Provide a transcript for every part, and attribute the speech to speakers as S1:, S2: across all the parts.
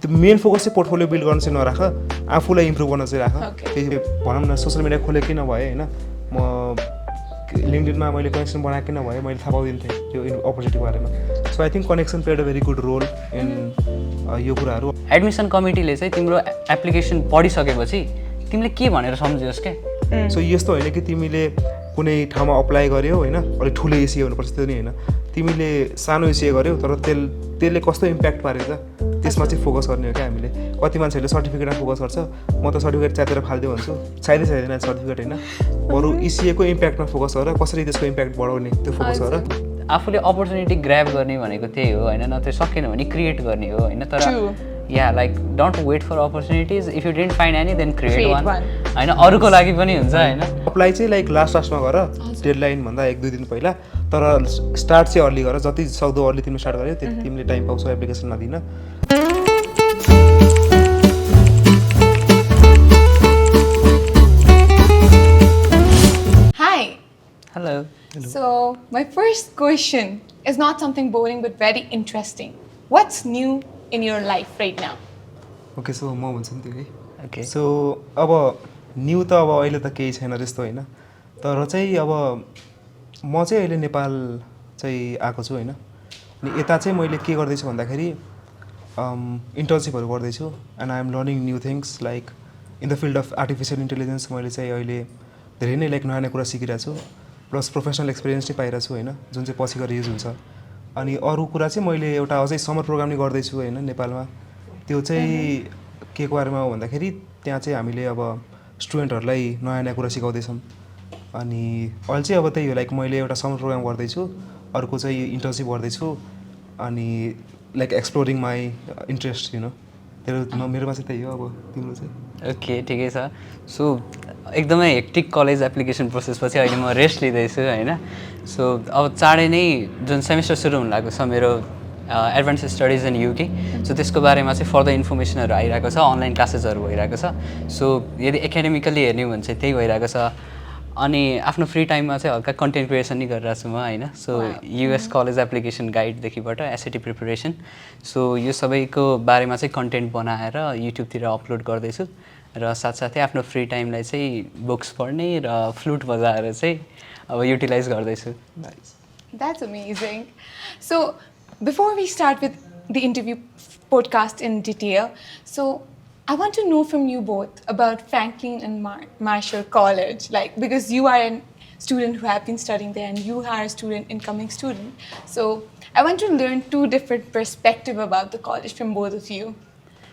S1: Main focus चाहिँ portfolio build गर्न चाहिँ नराख, आफूलाई इम्प्रुभ गर्न चाहिँ राख। त्यही भनौँ न सोसियल मिडिया खोले किन भए होइन, म लिङ्कडिनमा मैले कनेक्सन बनाएको किन भए मैले थाहा पाउँदिन्थेँ त्यो अपर्च्युनिटी बारेमा। So I think connection played a very good role in यो कुराहरू।
S2: एडमिसन कमिटीले चाहिँ तिम्रो एप्लिकेसन पढिसकेपछि तिमीले के भनेर सम्झियोस् क्या?
S1: सो यस्तो होइन कि तिमीले कुनै ठाउँमा अप्लाई गर्यौ होइन, अलिक ठुलो एसिए हुनुपर्छ त्यो नि होइन, तिमीले सानो एसिए गर्यौ तर त्यसले कस्तो इम्प्याक्ट पार्यो त त्यसमा चाहिँ फोकस गर्ने हो क्या हामीले। कति मान्छेहरूले सर्टिफिकेटमा फोकस गर्छ, म त सर्टिफिकेट च्यातेर फालिदियो भन्छु, चाहिँदैन सर्टिफिकेट होइन, बरु इसिएको इम्प्याक्टमा फोकस गर, कसरी त्यसको इम्प्याक्ट बढाउने त्यो फोकस गर।
S2: आफूले अपर्च्युनिटी ग्र्याब गर्ने भनेको त्यही हो होइन, नत्र सकेन भने क्रिएट गर्ने हो होइन। तर yeah like don't wait for opportunities, if you didn't find any then create one होइन, अरूको लागि पनि हुन्छ होइन।
S1: अप्लाई चाहिँ लाइक लास्टमा गर, डेडलाइन भन्दा 1-2 दिन पहिला, तर स्टार्ट चाहिँ अर्ली गर, जति सक्दो अर्ली तिमीले स्टार्ट गर्यो त्यति तिमीले टाइम पाउँछौ एप्लिकेसनमा दिन।
S3: Hi.
S2: Hello.
S3: So my first question is not something boring but very interesting. What's new in your life right now?
S1: Okay, so म भन्छु नि त्यो है।
S2: ओके,
S1: सो अब न्यू त अब अहिले त केही छैन त्यस्तो होइन, तर चाहिँ अब म चाहिँ अहिले नेपाल चाहिँ आएको छु होइन। अनि यता चाहिँ मैले के गर्दैछु भन्दाखेरि इन्टर्नसिपहरू गर्दैछु and I am learning new things like in the field of artificial intelligence. मैले चाहिँ अहिले धेरै नै लाइक नयाँ नयाँ कुरा सिकिरहेको छु, प्लस प्रोफेसनल एक्सपिरियन्स चाहिँ पाइरहेको छु होइन, जुन चाहिँ पछि गएर युज हुन्छ। अनि अरू कुरा चाहिँ मैले एउटा अझै समर प्रोग्राम नै गर्दैछु होइन नेपालमा। त्यो चाहिँ के को बारेमा हो भन्दाखेरि त्यहाँ चाहिँ हामीले अब स्टुडेन्टहरूलाई नयाँ नयाँ कुरा सिकाउँदैछौँ। अनि अहिले चाहिँ अब त्यही हो, लाइक मैले एउटा समर प्रोग्राम गर्दैछु, अर्को चाहिँ इन्टर्नसिप गर्दैछु, अनि like exploring my interest you know. मेरोमा चाहिँ त्यही हो। अब तिम्रो चाहिँ?
S2: ओके, ठिकै छ। सो एकदमै हेक्टिक कलेज एप्लिकेसन प्रोसेसपछि अहिले म रेस्ट लिँदैछु होइन। सो अब चाँडै नै जुन सेमिस्टर सुरु हुन लागेको छ मेरो advance studies in UK, so त्यसको बारेमा चाहिँ फर्दर इन्फर्मेसनहरू आइरहेको छ, अनलाइन क्लासेसहरू भइरहेको छ। सो यदि एकाडेमिकली हेर्ने हो भने चाहिँ त्यही भइरहेको छ। अनि आफ्नो फ्री टाइममा चाहिँ हल्का कन्टेन्ट क्रिएसन नै गरिरहेको छु म होइन। सो युएस कलेज एप्लिकेसन गाइडदेखिबाट एसएटी प्रिपरेसन, सो यो सबैको बारेमा चाहिँ कन्टेन्ट बनाएर युट्युबतिर अपलोड गर्दैछु र साथसाथै आफ्नो फ्री टाइमलाई चाहिँ बुक्स पढ्ने र फ्लुट बजाएर चाहिँ अब युटिलाइज गर्दैछु।
S3: That's amazing. So before we start with the interview podcast in detail, so I want to know from you both about Franklin and Marshall College, like because you are a student who have been studying there and you are a student, incoming student. So I want to learn two different perspectives about the college from both of you.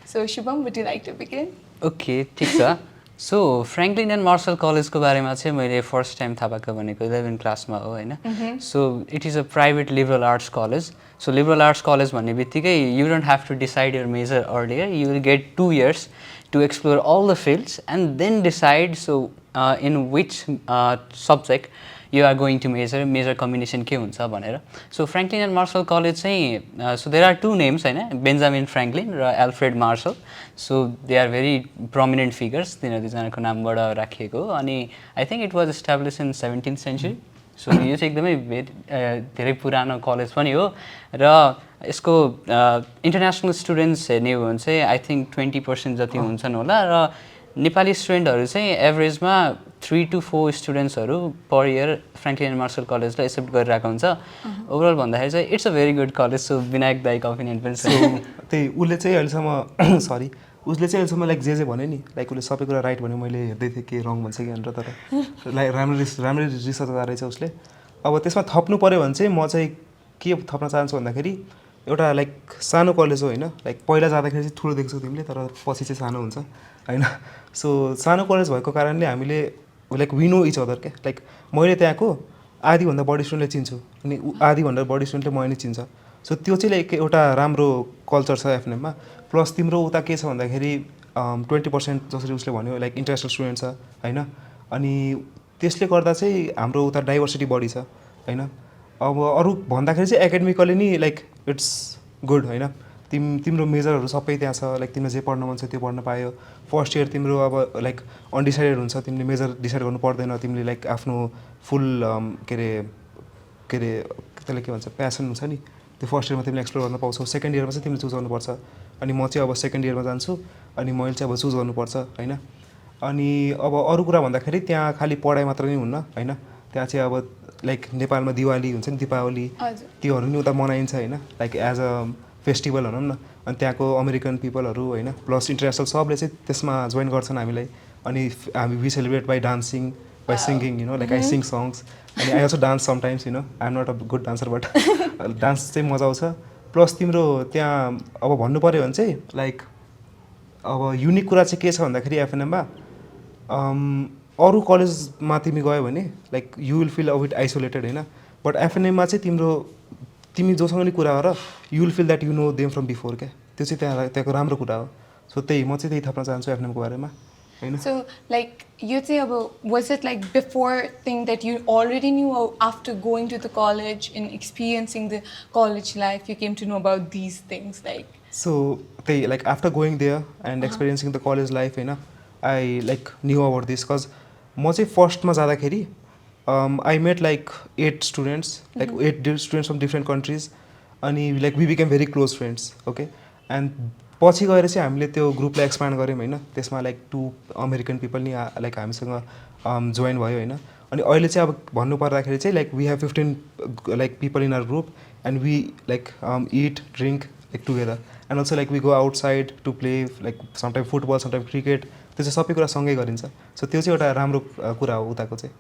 S3: So Shubham, would you like to begin?
S2: Okay, ठिक छ। So Franklin and marshal कलेजको बारेमा चाहिँ मैले first time थाहा पाएको भनेको 11 क्लासमा हो होइन। So it is a private liberal arts college. So liberal arts college भन्ने बित्तिकै you don't have to decide your major earlier, you will get 2 years to explore all the fields and then decide so in which subject you are going to major combination के हुन्छ भनेर। सो Franklin and Marshall college चाहिँ so there are 2 names होइन, Benjamin Franklin र Alfred Marshall. So they are very prominent figures, तिनीहरू दुईजनाको नामबाट राखिएको हो। अनि I think it was establish in 17th century। So यो चाहिँ एकदमै धेरै पुरानो कलेज पनि हो र यसको इन्टरनेसनल स्टुडेन्ट्स हेर्ने हो भने चाहिँ आई थिङ्क 20% जति हुन्छन् होला र नेपाली स्टुडेन्टहरू चाहिँ एभरेजमा 3 to 4 स्टुडेन्ट्सहरू per year Franklin and Marshall कलेजलाई एक्सेप्ट गरिरहेको हुन्छ। ओभरअल भन्दाखेरि चाहिँ it's a very good college. So Vinayak दाइको ओपिनियन पनि छ।
S1: त्यही उसले चाहिँ अहिलेसम्म सरी उसले चाहिँ अहिलेसम्म लाइक जे भन्यो नि, लाइक उसले सबै कुरा राइट भन्यो, मैले हेर्दै थिएँ के रङ भन्छ कि भनेर, तर लाइक राम्ररी रिसर्च गरेछ उसले। अब त्यसमा थप्नु पऱ्यो भने चाहिँ म चाहिँ के थप्न चाहन्छु भन्दाखेरि एउटा लाइक सानो कलेज हो होइन, लाइक पहिला जाँदाखेरि चाहिँ ठुलो देख्छौ तिमीले तर पछि चाहिँ सानो हुन्छ होइन। सो सानो कलेज भएको कारणले हामीले like we know each other क्या, लाइक मैले त्यहाँको आधीभन्दा बढी स्टुडेन्टले चिन्छु अनि आधीभन्दा बढी स्टुडेन्टले मैले नै चिन्छ। सो त्यो चाहिँ लाइक एउटा राम्रो कल्चर छ एफएनएममा। प्लस तिम्रो उता के छ भन्दाखेरि 20% जसरी उसले भन्यो लाइक इन्टरनेसनल स्टुडेन्ट छ होइन। अनि त्यसले गर्दा चाहिँ हाम्रो उता डाइभर्सिटी बढी छ होइन। अब अरू भन्दाखेरि चाहिँ एकाडेमिकली नि लाइक इट्स गुड होइन, तिम्रो मेजरहरू सबै त्यहाँ छ, लाइक तिमीले जे पढ्न मन छ त्यो पढ्न पायो। फर्स्ट इयर तिम्रो अब लाइक अनडिसाइडेड हुन्छ, तिमीले मेजर डिसाइड गर्नु पर्दैन, तिमीले लाइक आफ्नो फुल के अरे त्यसले के भन्छ प्यासन हुन्छ नि, त्यो फर्स्ट इयरमा तिमीले एक्सप्लोर गर्न पाउँछौ। सेकेन्ड इयरमा चाहिँ तिमीले चुज गर्नुपर्छ अनि म चाहिँ अब सेकेन्ड इयरमा जान्छु अनि मैले चाहिँ अब चुज गर्नुपर्छ होइन अनि अब अरू कुरा भन्दाखेरि त्यहाँ खालि पढाइ मात्र नै हुन्न होइन त्यहाँ चाहिँ अब लाइक नेपालमा दिवाली हुन्छ नि दिपावली त्योहरू नि उता मनाइन्छ होइन लाइक एज अ फेस्टिभल भनौँ न अनि त्यहाँको अमेरिकन पिपलहरू होइन प्लस इन्टरनेसनल सबले चाहिँ त्यसमा जोइन गर्छन् हामीलाई अनि हामी we celebrate by dancing by singing you know like I sing songs अनि I also dance sometimes you know I am not a good dancer but dance चाहिँ मजा आउँछ प्लस तिम्रो त्यहाँ अब भन्नु पऱ्यो भने चाहिँ लाइक अब युनिक कुरा चाहिँ के छ भन्दाखेरि एफएनएममा अरू कलेजमा तिमी गयो भने like you will feel a bit isolated होइन बट एफएनएममा चाहिँ तिमी जोसँग नि कुरा गर you will feel that you know them from before क्या त्यो चाहिँ त्यहाँको राम्रो कुरा हो सो म चाहिँ त्यही थप्न चाहन्छु एफएनएमको बारेमा होइन
S3: So, like, you say about, was it like before thing that you already knew, or after going to the college and experiencing the college life, you came to know about these things? Like,
S1: so त्यही like after going there and experiencing the college life होइन I like knew about this because म चाहिँ फर्स्टमा जाँदाखेरि I met like 8 students like 8 students from different countries अनि like we became very close friends okay and पछि गएर चाहिँ हामीले त्यो ग्रुपलाई एक्सपान्ड गऱ्यौँ होइन त्यसमा लाइक 2 अमेरिकन पिपल नि लाइक हामीसँग जोइन भयो होइन अनि अहिले चाहिँ अब भन्नु पर्दाखेरि चाहिँ like we have 15 like people in our group and we like it drink like together and also like we go outside to play like sometime football sometime cricket त्यो चाहिँ सबै कुरा सँगै गरिन्छ सो त्यो चाहिँ एउटा राम्रो कुरा हो उताको चाहिँ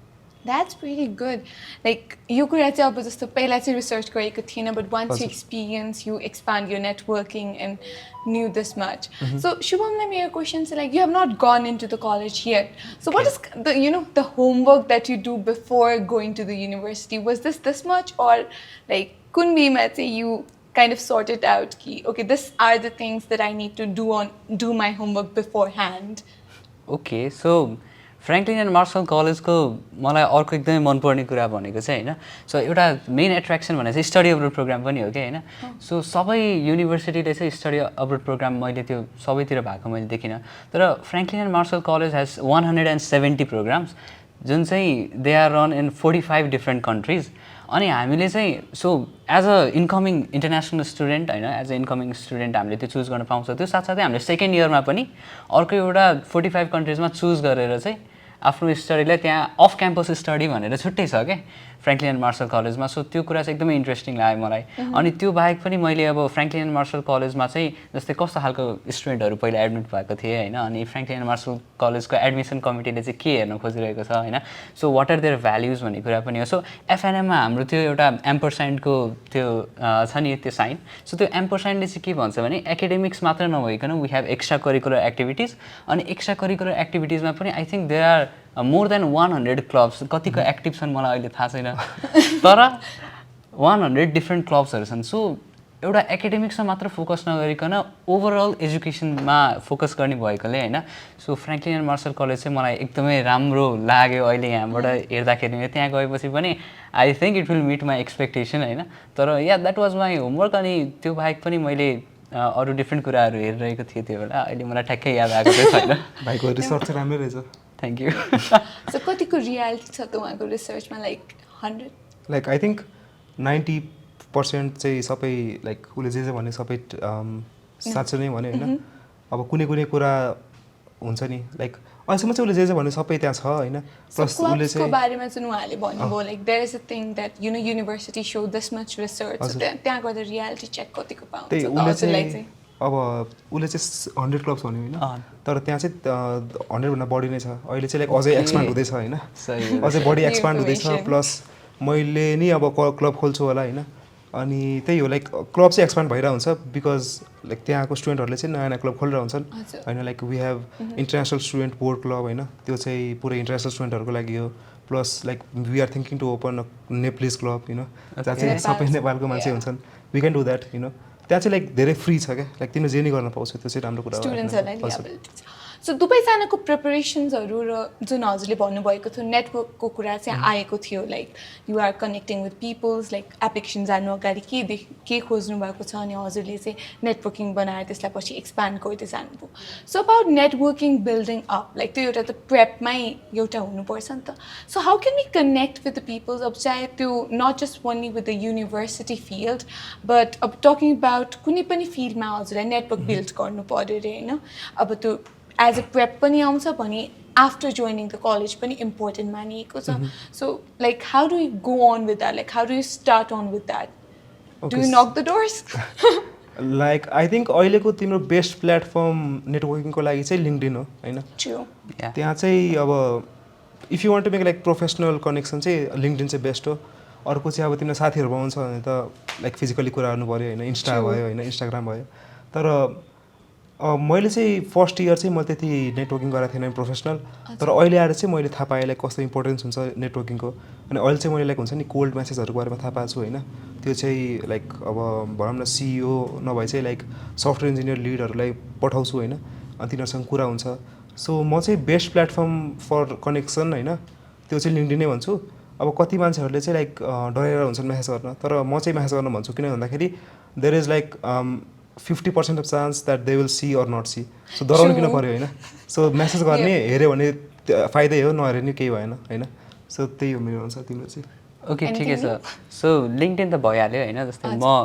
S3: that's pretty good. Like, you could have just research but once you experience, you expand your networking and knew this much. So, Shubham, let me ask a question. So, like, you have not gone into the college yet. So, what is the homework that you do before going to the university? Was this much, or like, couldn't be say you kind of sorted out? Okay, these are the things that I need to do my homework beforehand.
S2: Okay, so. Franklin and Marshall कलेजको मलाई अर्को एकदमै मनपर्ने कुरा भनेको चाहिँ होइन so एउटा मेन एट्र्याक्सन भनेको चाहिँ स्टडी अब्रोड प्रोग्राम पनि हो कि होइन सो सबै युनिभर्सिटीले चाहिँ स्टडी अब्रोड प्रोग्राम मैले त्यो सबैतिर भएको मैले देखिनँ तर Franklin and Marshall college has 170 programs जुन चाहिँ they are run in 45 different countries अनि हामीले चाहिँ so as a incoming international student होइन एज अ इन्कमिङ स्टुडेन्ट हामीले त्यो चुज गर्न पाउँछ त्यो साथसाथै हामीले सेकेन्ड इयरमा पनि अर्को एउटा 45 कन्ट्रिजमा चुज गरेर चाहिँ आफ्नो स्टडीलाई त्यहाँ अफ क्याम्पस स्टडी भनेर छुट्टै छ क्या फ्रेङ्कलिन एन्ड मार्सल कलेजमा सो त्यो कुरा चाहिँ एकदमै इन्ट्रेस्टिङ लाग्यो मलाई अनि त्यो बाहेक पनि मैले अब फ्रेङ्कलिन एन्ड मार्सल कलेजमा चाहिँ जस्तै कस्तो खालको स्टुडेन्टहरू पहिला एडमिट भएको थिएँ होइन अनि फ्रेङ्कलिन एन्ड मार्सल कलेजको एडमिसन कमिटीले चाहिँ के हेर्न खोजिरहेको छ होइन so what are their values भन्ने कुरा पनि हो सो एफएनएममा हाम्रो त्यो एउटा एम्परसाइन्डको त्यो छ नि त्यो साइन सो त्यो एम्परसाइन्डले चाहिँ के भन्छ भने एकाडेमिक्स मात्र नभइकन we have extra curricular activities अनि एक्स्ट्रा करिकुलर एक्टिभिटिजमा पनि I think there are more than 100 clubs कतिको एक्टिभ छन् मलाई अहिले थाहा छैन तर 100 डिफ्रेन्ट क्लब्सहरू छन् सो एउटा एकाडेमिक्समा मात्र फोकस नगरिकन ओभरअल एजुकेसनमा फोकस गर्ने भएकोले होइन so Franklin and Marshall college चाहिँ मलाई एकदमै राम्रो लाग्यो अहिले यहाँबाट हेर्दाखेरि त्यहाँ गएपछि पनि I think it will meet my expectation होइन तर yeah that was my homework अनि त्यो बाहेक पनि मैले अरू डिफ्रेन्ट कुराहरू हेरिरहेको थिएँ त्यो बेला अहिले मलाई ठ्याक्कै याद आएको चाहिँ छैन
S1: भाइको रिसर्च चाहिँ राम्रै रहेछ
S2: थ्याङ्क यू
S3: सो कतिको रियालिटी छ त उहाँको रिसर्चमा लाइक 100
S1: लाइक आई थिङ्क 90% चाहिँ सबै लाइक उसले जे भने सबै साँच्चै नै भने होइन अब कुनै कुनै कुरा हुन्छ नि लाइक अहिलेसम्म चाहिँ उसले जे भने सबै त्यहाँ छ होइन प्लस उसले चाहिँ
S3: बारेमा चाहिँ उहाँले भन्नुभयो like there is a thing that university so this much research त्यहाँ गर्दा रियालिटी चेक कतिको पाउँछ
S1: त्यही उसले चाहिँ अब उसले चाहिँ 100 क्लब्स भन्यो होइन तर त्यहाँ चाहिँ 100भन्दा बढी नै छ अहिले चाहिँ लाइक अझै एक्सपान्ड हुँदैछ होइन अझै बढी एक्सपान्ड हुँदैछ प्लस मैले नि अब क्लब खोल्छु होला होइन अनि त्यही हो लाइक क्लब चाहिँ एक्सपान्ड भइरहेको हुन्छ बिकज लाइक त्यहाँको स्टुडेन्टहरूले चाहिँ नयाँ नयाँ क्लब खोलेर हुन्छन् होइन like we have international student board club होइन त्यो चाहिँ पुरै इन्टरनेसनल स्टुडेन्टहरूको लागि हो plus like we are thinking to open a Nepalese club होइन जहाँ चाहिँ सबै नेपालको मान्छे हुन्छन् वी क्यान डु द्याट होइन त्यहाँ चाहिँ लाइक धेरै फ्री छ क्या लाइक तिमीले जे नि गर्न पाउँछ त्यो चाहिँ राम्रो कुरा हो
S3: सो दुवैजनाको प्रिपरेसन्सहरू र जुन हजुरले भन्नुभएको थियो नेटवर्कको कुरा चाहिँ आएको थियो like you are connecting with peoples like application जानु अगाडि के खोज्नु भएको छ अनि हजुरले चाहिँ नेटवर्किङ बनाएर त्यसलाई पछि एक्सपान्ड गर्दै जानुभयो so about networking building up like त्यो एउटा त प्रेपमै एउटा हुनुपर्छ नि त so how can we connect with the peoples अब चाहे त्यो not just only with the university field but अब टकिङ अबाउट अबाउट कुनै पनि फिल्डमा हजुरलाई नेटवर्क बिल्ड गर्नु पर्यो अरे होइन अब त्यो एज अ प्रेप पनि आउँछ भने आफ्टर जोइनिङ द कलेज पनि इम्पोर्टेन्ट मानिएको छ so like how do you go on with that like how do you start on with that do you knock the doors
S1: like I think अहिलेको तिम्रो best platform नेटवर्किङको लागि चाहिँ LinkedIn हो होइन त्यहाँ चाहिँ अब if you want to make like professional connection चाहिँ लिङ्कडिन चाहिँ बेस्ट हो अर्को चाहिँ अब तिम्रो साथीहरू बनाउँछ भने त लाइक फिजिकली कुरा गर्नु पऱ्यो होइन इन्स्टा भयो होइन इन्स्टाग्राम भयो तर मैले चाहिँ फर्स्ट इयर चाहिँ मैले त्यति नेटवर्किङ गरेको थिएन प्रोफेसनल तर अहिले आएर चाहिँ मैले थाहा पाएँ लाइक कस्तो इम्पोर्टेन्स हुन्छ नेटवर्किङको अनि अहिले चाहिँ मैले लाइक हुन्छ नि कोल्ड म्यासेजहरूको बारेमा थाहा पाएको छु होइन त्यो चाहिँ लाइक अब भनौँ न सिइओ नभए चाहिँ लाइक सफ्टवेयर इन्जिनियर लिडहरूलाई पठाउँछु होइन अनि तिनीहरूसँग कुरा हुन्छ सो म चाहिँ बेस्ट प्लेटफर्म फर कनेक्सन होइन त्यो चाहिँ लिङ्कडिन नै भन्छु अब कति मान्छेहरूले चाहिँ लाइक डराएर हुन्छन् म्यासेज गर्न तर म चाहिँ म्यासेज गर्न भन्छु किन भन्दाखेरि there is like 50% of chance that they will see or not see so डराउनु किन पऱ्यो होइन सो म्यासेज गर्ने हेऱ्यो भने फाइदै हो नहेऱ्यो नि केही भएन होइन सो त्यही हो मेरो अनुसार तिम्रो चाहिँ
S2: ओके ठिकै छ सो लिङ्कडिन त भइहाल्यो होइन जस्तै म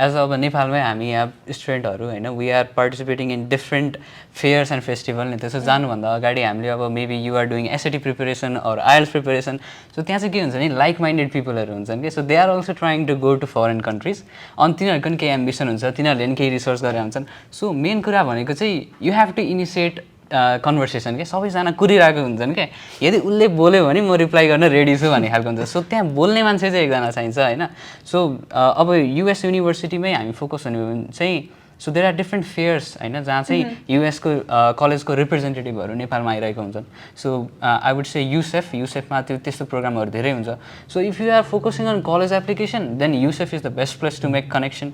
S2: एज अब नेपालमै हामी यहाँ स्टुडेन्टहरू होइन we are participating in different fairs and festival नि त्यसो जानुभन्दा अगाडि हामीले अब maybe you are doing SAT preparation or IELTS preparation so त्यहाँ चाहिँ के हुन्छ नि लाइक माइन्डेड पिपलहरू हुन्छन् कि so they are also trying to go to foreign countries अनि तिनीहरूको पनि केही एम्बिसन हुन्छ तिनीहरूले पनि केही रिसर्च गरेर हुन्छन् सो मेन कुरा भनेको चाहिँ you have to initiate conversation क्या सबैजना कुरिरहेको हुन्छन् क्या यदि उसले बोल्यो भने म रिप्लाई गर्न रेडी छु भन्ने खालको हुन्छ सो त्यहाँ बोल्ने मान्छे चाहिँ एकजना चाहिन्छ होइन सो अब युएस युनिभर्सिटीमै हामी फोकस हुने हो भने चाहिँ so there are different fairs होइन जहाँ चाहिँ युएसको कलेजको रिप्रेजेन्टेटिभहरू नेपालमा आइरहेको हुन्छन् सो आई वुड से युसेफमा त्यो त्यस्तो प्रोग्रामहरू धेरै हुन्छ so if you are focusing on college application then USEF is the best place to make connection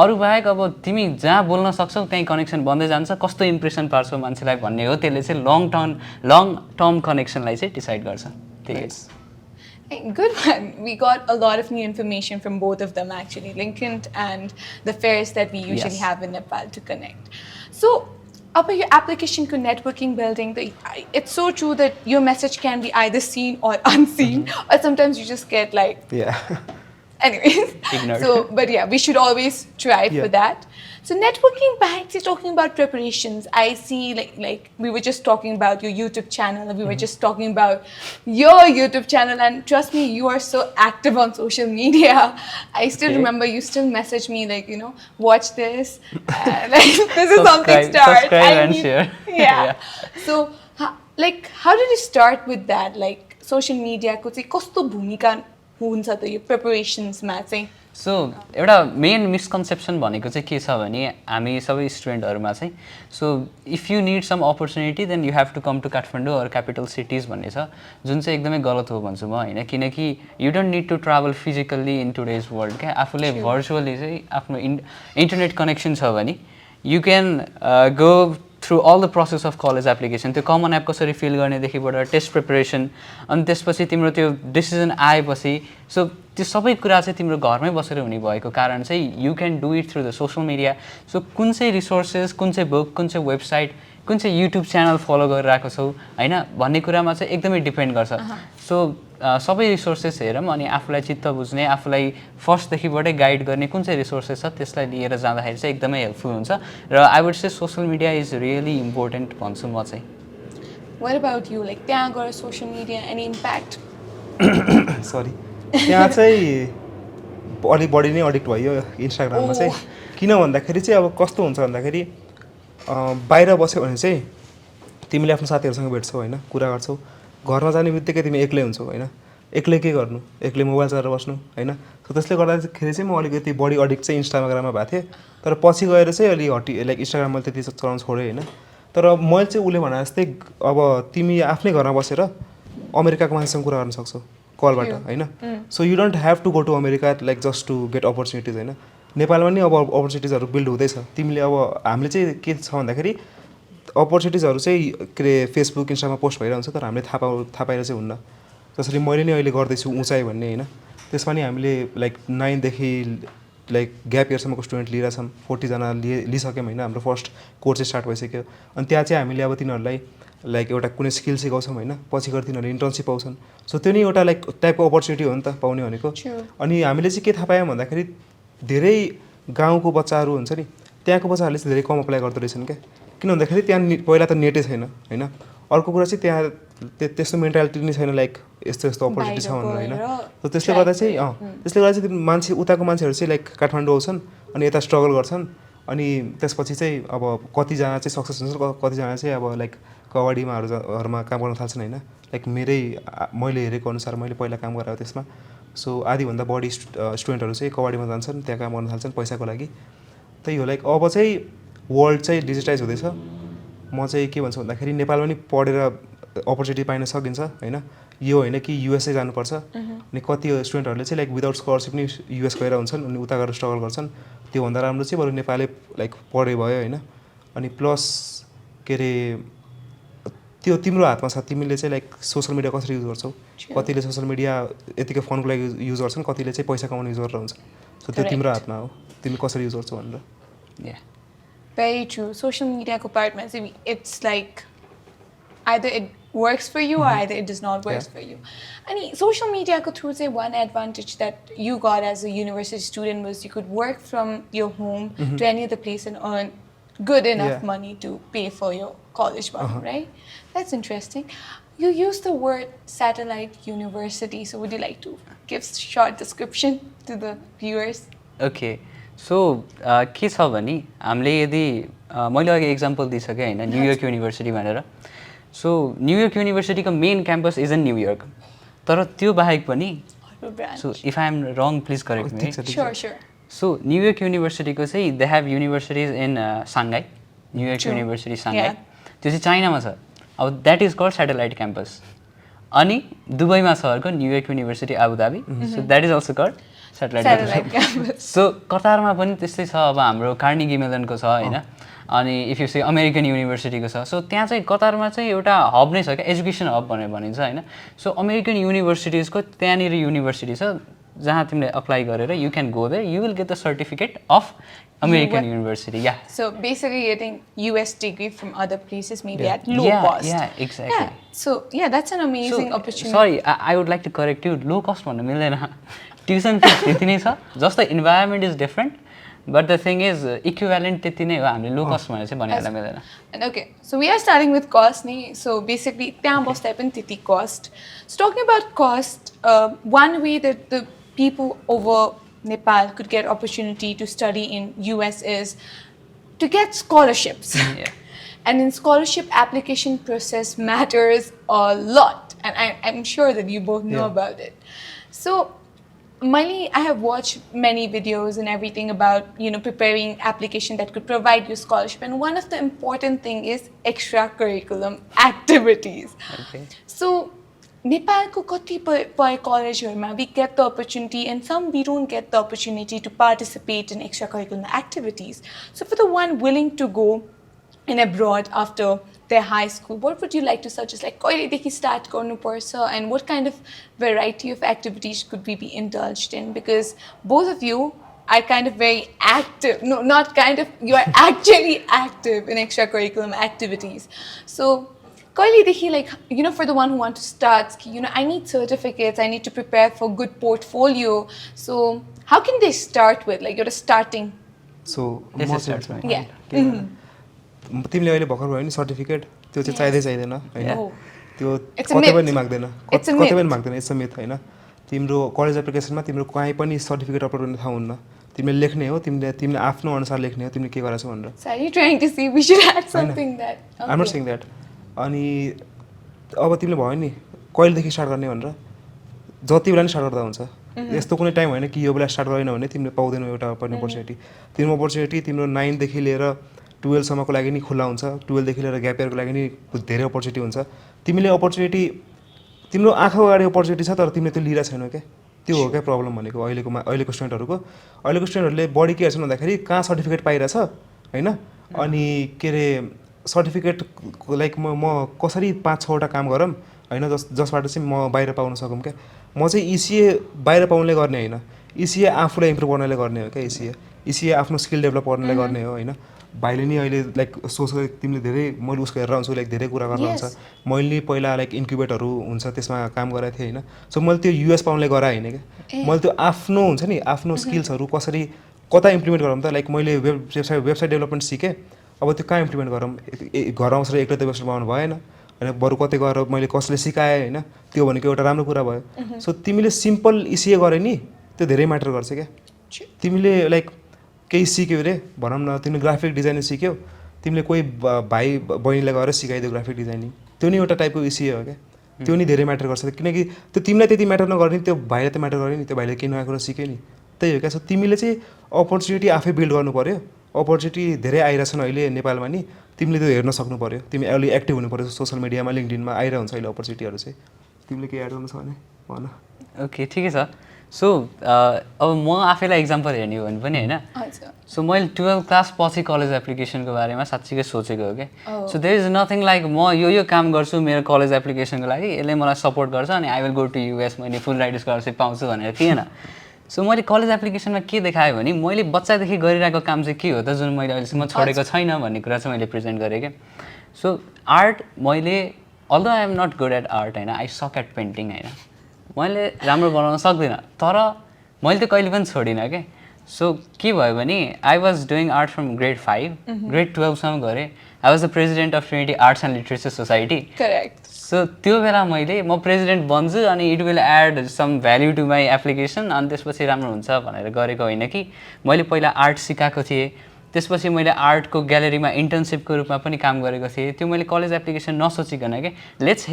S2: अरू बाहेक अब तिमी जहाँ बोल्न सक्छौ त्यहीँ कनेक्सन बन्दै जान्छ कस्तो इम्प्रेसन पार्छौ मान्छेलाई भन्ने हो त्यसले चाहिँ लङ टर्म कनेक्सनलाई चाहिँ डिसाइड गर्छ त्यही
S3: Good one. We got a lot of new information from both of them actually, LinkedIn and the fairs that we usually have in Nepal to connect. So, about your application to networking building, it's so true that your message can be either seen or unseen, or sometimes you just get like, anyways.
S2: Ignored.
S3: So, but yeah, we should always try for that. So networking back is talking about preparations. I see like we were just talking about your YouTube channel and we were just talking about your YouTube channel and trust me, you are so active on social media. I still remember you still message me like, you know, watch this. Like this is something start.
S2: Subscribe and share.
S3: Yeah. So like how did you start with that? Like social media ko चाहिँ कस्तो भूमिका हुन्छ त यो प्रिपरेसन्समा चाहिँ
S2: so एउटा main misconception भनेको चाहिँ के छ भने हामी सबै स्टुडेन्टहरूमा चाहिँ so if you need some opportunity then you have to come to Kathmandu or capital cities भन्ने छ जुन चाहिँ एकदमै गलत हो भन्छु म होइन किनकि you don't need to travel physically in today's world क्या आफूले भर्चुअली चाहिँ आफ्नो इन्टरनेट कनेक्सन छ भने you can go through all the process of college application त्यो कमन एप कसरी फिल गर्नेदेखिबाट टेस्ट प्रिपरेसन अनि त्यसपछि तिम्रो त्यो डिसिजन आएपछि सो त्यो सबै कुरा चाहिँ तिम्रो घरमै बसेर हुने भएको कारण चाहिँ you can do it through the social media so कुन चाहिँ रिसोर्सेस कुन चाहिँ बुक कुन चाहिँ वेबसाइट कुन चाहिँ युट्युब च्यानल फलो गरिरहेको छौ होइन भन्ने कुरामा चाहिँ एकदमै डिपेन्ड गर्छ सो सबै रिसोर्सेस हेरौँ अनि आफूलाई चित्त बुझ्ने आफूलाई फर्स्टदेखिबाटै गाइड गर्ने कुन चाहिँ रिसोर्सेस छ त्यसलाई लिएर जाँदाखेरि चाहिँ एकदमै हेल्पफुल हुन्छ र I would say social media is really important भन्छु म चाहिँ
S3: What about you? Like त्यहाँ गएर social media any impact
S1: sorry त्यहाँ चाहिँ अलिक बढी नै एडिक्ट भयो इन्स्टाग्राममा चाहिँ किन भन्दाखेरि चाहिँ अब कस्तो हुन्छ भन्दाखेरि बाहिर बस्यो भने चाहिँ तिमीले आफ्नो साथीहरूसँग भेट्छौ होइन कुरा गर्छौ घरमा जाने बित्तिकै तिमी एक्लै हुन्छौ होइन एक्लै के गर्नु एक्लै मोबाइल चलाएर बस्नु होइन सो त्यसले गर्दाखेरि चाहिँ म अलिकति बढी एडिक्ट चाहिँ इन्स्टाग्राममा भएको थिएँ तर पछि गएर चाहिँ अलि हटी लाइक इन्स्टाग्राम मैले त्यति चलाउनु छोडेँ होइन तर मैले चाहिँ उसले भने जस्तै अब तिमी आफ्नै घरमा बसेर अमेरिकाको मान्छेसँग कुरा गर्न सक्छौ कलबाट होइन so you don't have to go to America like just to get opportunities होइन नेपालमा नि अब अपर्च्युनिटिजहरू बिल्ड हुँदैछ तिमीले अब हामीले चाहिँ के छ भन्दाखेरि अपर्च्युनिटिजहरू चाहिँ के अरे फेसबुक इन्स्टामा पोस्ट भइरहन्छ तर हामीले थाहा पाएर चाहिँ हुन्न जसरी मैले नि अहिले गर्दैछु उचाइ भन्ने होइन त्यसमा नि हामीले लाइक 9 देखि लाइक ग्याप इयरसम्मको स्टुडेन्ट लिइरहेछौँ 40 जना लिइसक्यौँ होइन हाम्रो फर्स्ट कोर्स चाहिँ स्टार्ट भइसक्यो अनि त्यहाँ चाहिँ हामीले अब तिनीहरूलाई लाइक एउटा कुनै स्किल सिकाउँछौँ होइन पछि गएर तिनीहरूले इन्टर्नसिप पाउँछन् सो त्यो नि एउटा लाइक टाइपको अपर्च्युनिटी हो नि त पाउने भनेको अनि हामीले चाहिँ के थाहा पायौँ भन्दाखेरि धेरै गाउँको बच्चाहरू हुन्छ नि त्यहाँको बच्चाहरूले चाहिँ धेरै कम अप्लाई गर्दो रहेछन् क्या किन भन्दाखेरि त्यहाँ पहिला त नेटै छैन होइन अर्को कुरा चाहिँ त्यहाँ त्यस्तो मेन्टालिटी नै छैन लाइक यस्तो यस्तो अपर्च्युनिटी छ भनेर होइन सो त्यसले गर्दा चाहिँ मान्छे उताको मान्छेहरू चाहिँ लाइक काठमाडौँ आउँछन् अनि यता स्ट्रगल गर्छन् अनि त्यसपछि चाहिँ अब कतिजना चाहिँ सक्सेस हुन्छ कतिजना चाहिँ अब लाइक कबड्डीमाहरूमा काम गर्न थाल्छन् होइन लाइक मैले हेरेको अनुसार मैले पहिला काम गराएको त्यसमा सो आधीभन्दा बढी स्टुडेन्टहरू चाहिँ कबड्डीमा जान्छन् त्यहाँ काम गर्न थाल्छन् पैसाको लागि त्यही हो लाइक अब चाहिँ वर्ल्ड चाहिँ डिजिटाइज हुँदैछ म चाहिँ के भन्छु भन्दाखेरि नेपालमा नि पढेर अपर्च्युनिटी पाइन सकिन्छ होइन यो होइन कि युएसए जानुपर्छ अनि कति स्टुडेन्टहरूले चाहिँ लाइक विदाउट स्कलरसिप नि युएस गएर हुन्छन् अनि उता गएर स्ट्रगल गर्छन् त्योभन्दा राम्रो चाहिँ बरु नेपालले लाइक पढे भयो होइन अनि प्लस के अरे त्यो तिम्रो हातमा छ तिमीले चाहिँ लाइक सोसल मिडिया कसरी युज गर्छौ कतिले सोसल मिडिया यतिकै फनको लागि युज गर्छन् कतिले चाहिँ पैसा कमाउन युज गरेर हुन्छ सो त्यो तिम्रो हातमा हो तिमीले कसरी युज गर्छौ भनेर
S3: Very true. Social media ko part mein it's like either it works for you or either it does not work for you. And social media ko through say one advantage that you got as a university student was you could work from your home to any other place and earn good enough money to pay for your college fund, right? That's interesting. You use the word satellite university, so would you like to give a short description to the viewers?
S2: Okay. So के छ भने हामीले यदि मैले अघि example दिइसकेँ होइन New York University भनेर सो न्युयोर्क युनिभर्सिटीको main campus is in New York तर त्यो बाहेक पनि so if I am wrong please correct me so New York युनिभर्सिटीको चाहिँ they have universities in Shanghai New York University Shanghai त्यो चाहिँ चाइनामा छ अब that is called satellite campus अनि दुबईमा छ अर्को New York University Abu Dhabi so that is also called satellite campus. So कतारमा पनि त्यस्तै छ अब हाम्रो कार्नेगी मेलनको छ होइन अनि इफ यु से अमेरिकन युनिभर्सिटीको छ सो त्यहाँ चाहिँ कतारमा चाहिँ एउटा हब नै छ क्या एजुकेसन हब भनेर भनिन्छ होइन सो अमेरिकन युनिभर्सिटिजको त्यहाँनिर युनिभर्सिटी छ जहाँ तिमीले अप्लाई गरेर you can go there you will get the certificate of American university, yeah.
S3: So basically getting US degree from other places maybe at low cost.
S2: Yeah, exactly.
S3: Yeah. So yeah, that's an amazing opportunity.
S2: Sorry, I would like to correct you. Low cost भन्नु मिल्दैन. Tuition fees त्यति नै छ. Just the environment is different. But the thing is, equivalent त्यति नै हो हामीले low cost भनेर चाहिँ भनिहाल्न मिल्दैन.
S3: And okay, so we are starting with cost नि. So basically त्यहाँ बस्दा पनि त्यति cost. So talking about cost, one way that the people over Nepal could get opportunity to study in US is to get scholarships. And in scholarship application process matters a lot. And I'm sure that you both know about it. So I have watched many videos and everything about, preparing application that could provide you scholarship. And one of the important thing is extracurricular activities.
S2: Okay.
S3: So Nepalko कतिपय कलेजहरुमा we get the opportunity and some we don't get the opportunity to participate in extracurricular activities. So for the one willing to go in abroad after their high school, what would you like to suggest? Like कहिलेदेखि start गर्नुपर्छ and what kind of variety of activities could we be indulged in? Because both of you are kind of very active. No, not kind of. You are actually active in extracurricular activities. So like, for the one who wants to start, I need certificates, I need to prepare for good portfolio. So how can they start with, like, you're starting?
S1: So,
S2: this is start, right?
S3: Yeah.
S1: तिमीले अहिले भर्खर भयो नि certificate त्यो चाहिँ चाहिँदैन हैन त्यो
S3: कतै
S1: पनि माग्दैन कतै पनि माग्दैन इट्स अ मिथ हैन तिम्रो कलेज एप्लिकेसनमा तिम्रो कहीँ पनि सर्टिफिकेट अपलोड गर्ने ठाउँ हुन्न तिमीले लेख्ने हो तिमीले आफ्नो अनुसार लेख्ने हो तिमीले के गरेछौ भनेर
S3: So are you trying to see we should add something that
S1: I'm not saying that अनि अब तिमीले भयो नि कहिलेदेखि स्टार्ट गर्ने भनेर जति बेला नि स्टार्ट गर्दा हुन्छ यस्तो कुनै टाइम होइन कि यो बेला स्टार्ट गरेन भने तिमीले पाउँदैनौ एउटा पनि अपर्च्युनिटी तिम्रो 9 देखि लिएर 12 सम्मको लागि नि खुला हुन्छ 12 देखि लिएर ग्याप इयरको लागि नि धेरै अपर्च्युनिटी हुन्छ तिमीले अपर्च्युनिटी तिम्रो आँखा अगाडि अपर्च्युनिटी छ तर तिमीले त्यो लिइरा छैनौ के त्यो हो क्या प्रब्लम भनेको अहिलेको स्टुडेन्टहरुले बढी के हेर्छन् भन्दाखेरि कहाँ सर्टिफिकेट पाइरा छ हैन अनि के रे सर्टिफिकेट लाइक म कसरी 5-6 वटा काम गरम हैन जसबाट चाहिँ म बाहिर पाउन सकम के म चाहिँ ECA बाहिर पाउनले गर्ने हैन ECA आफुलाई इम्प्रुभ गर्नले गर्ने हो के ECA आफ्नो स्किल डेभलप गर्नले गर्ने हो हैन भाइले नि अहिले लाइक सोच तिमीले धेरै मैले उसको हेरेर आउँछु लाइक धेरै कुरा गर्न हुन्छ मैले पहिला लाइक इन्क्युबेटहरु हुन्छ त्यसमा काम गरेको थिएँ हैन सो मैले त्यो US पाउनले गरा हैन के मैले त्यो आफ्नो हुन्छ नि आफ्नो स्किल्सहरु कसरी कता इम्प्लिमेन्ट गरौँ त लाइक मैले वेबसाइट डेभलपमेन्ट सिकेँ अब त्यो कहाँ इम्प्लिमेन्ट गरौँ घर आउँछ एक्लै त वेबसाइट बनाउनु भएन होइन बरु कतै गएर मैले कसले सिकाएँ होइन त्यो भनेको एउटा राम्रो कुरा भयो सो तिमीले सिम्पल इसिए गरे नि त्यो धेरै म्याटर गर्छ क्या तिमीले लाइक केही सिक्यौ अरे भनौँ न तिमीले ग्राफिक डिजाइनिङ सिक्यौ तिमीले कोही भाइ बहिनीलाई गएर सिकाइदियो ग्राफिक डिजाइनिङ त्यो नि एउटा टाइपको इसिए हो क्या त्यो नि धेरै म्याटर गर्छ किनकि त्यो तिमीलाई त्यति म्याटर नगर्ने त्यो भाइलाई त म्याटर गर्ने नि त्यो भाइले केही नयाँ कुरा सिक्यो नि त्यही हो क्या सो तिमीले चाहिँ अपर्च्युनिटी आफै बिल्ड गर्नु पऱ्यो अपर्च्युनिटी धेरै आइरहेछन् अहिले नेपालमा नि तिमीले त्यो हेर्न सक्नु पऱ्यो तिमी अलि एक्टिभ हुनु पऱ्यो सोसियल मिडियामा लिङ्कडिनमा आइरहेको हुन्छ अहिले अपर्च्युनिटीहरू चाहिँ तिमीले केही एड गर्नु छ भने भन
S2: ओके ठिकै छ सो अब म आफैलाई इक्जाम्पल हेर्ने हो भने पनि होइन सो मैले 12 क्लास पछि कलेज एप्लिकेसनको बारेमा साँच्चीकै सोचेको हो क्या so there is nothing like म यो काम गर्छु मेरो कलेज एप्लिकेसनको लागि यसले मलाई सपोर्ट गर्छ अनि I will go to US मैले फुल राइड स्कलरसिप पाउँछु भनेर थिएन सो मैले कलेज एप्लिकेसनमा के देखाएँ भने मैले बच्चादेखि गरिरहेको काम चाहिँ के हो त जुन मैले अहिलेसम्म छोडेको छैन भन्ने कुरा चाहिँ मैले प्रेजेन्ट गरेँ क्या सो आर्ट मैले although I am not good at art होइन आई सक एट पेन्टिङ होइन मैले राम्रो बनाउन सक्दिनँ तर मैले त कहिले पनि छोडिनँ क्या सो के भयो भने I was doing art from grade 5 grade 12सम्म गरेँ I was the president of Trinity Arts and Literature Society
S3: correct
S2: so त्यो बेला म प्रेजिडेन्ट बन्छु अनि it will add some value to my application अनि त्यसपछि राम्रो हुन्छ भनेर गरेको होइन कि मैले पहिला आर्ट सिकाएको थिएँ त्यसपछि मैले आर्टको ग्यालेरीमा इन्टर्नसिपको रूपमा पनि काम गरेको थिएँ त्यो मैले कलेज एप्लिकेसन नसोचिकन के लेट्स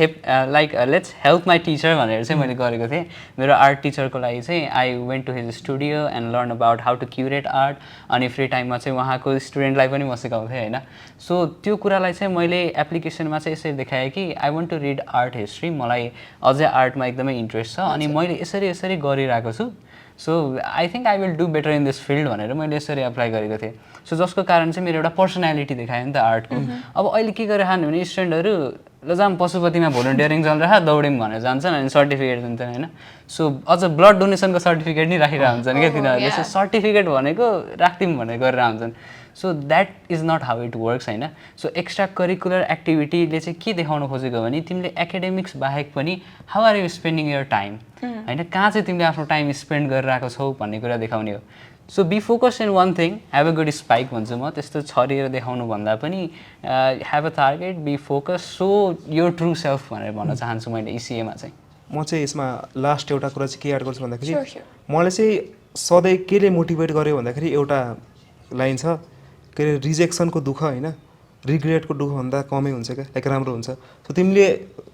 S2: हेल्प माई टिचर भनेर चाहिँ मैले गरेको थिएँ मेरो आर्ट टिचरको लागि चाहिँ I went to his studio and learn about how to curate art अनि फ्री टाइममा चाहिँ उहाँको स्टुडेन्टलाई पनि म सिकाउँथेँ होइन सो त्यो कुरालाई चाहिँ मैले एप्लिकेसनमा चाहिँ यसरी देखाएँ कि I want to read art history मलाई अझै आर्टमा एकदमै इन्ट्रेस्ट छ अनि मैले यसरी गरिरहेको छु so I think I will do better in this field भनेर मैले यसरी एप्लाई गरेको थिएँ सो जसको कारण चाहिँ मेरो एउटा पर्सनालिटी देखायो नि त आर्टको अब अहिले के गरिरहनु भने स्टुडेन्टहरू लजाम पशुपतिमा भोलिन्टियरिङ चलिरहेको दौड्यौँ भनेर जान्छन् अनि सर्टिफिकेट दिन्छन् होइन सो अझ ब्लड डोनेसनको सर्टिफिकेट नि राखिरहेको हुन्छन् क्या तिनीहरूले सो सर्टिफिकेट भनेको राख्दिउँ भनेर गरेर हुन्छन् so that is not how it works होइन सो एक्स्ट्रा करिकुलर एक्टिभिटीले चाहिँ के देखाउन खोजेको भने तिमीले एकाडेमिक्स बाहेक पनि how are you spending your time होइन कहाँ चाहिँ तिमीले आफ्नो टाइम स्पेन्ड गरिरहेको छौ भन्ने कुरा देखाउने हो so be focus in one thing have a good spike भन्छु म त्यस्तो छरिएर देखाउनु भन्दा पनि have a target be focus so your true self भनेर भन्न चाहन्छु मैले इसिएमा चाहिँ
S1: म चाहिँ यसमा लास्ट एउटा कुरा चाहिँ के एड गर्छु भन्दाखेरि मलाई चाहिँ सधैँ केले मोटिभेट गर्यो भन्दाखेरि एउटा लाइन छ के अरे रिजेक्सनको दुःख होइन रिग्रेटको दुःखभन्दा कमै हुन्छ क्या लाइक राम्रो हुन्छ सो तिमीले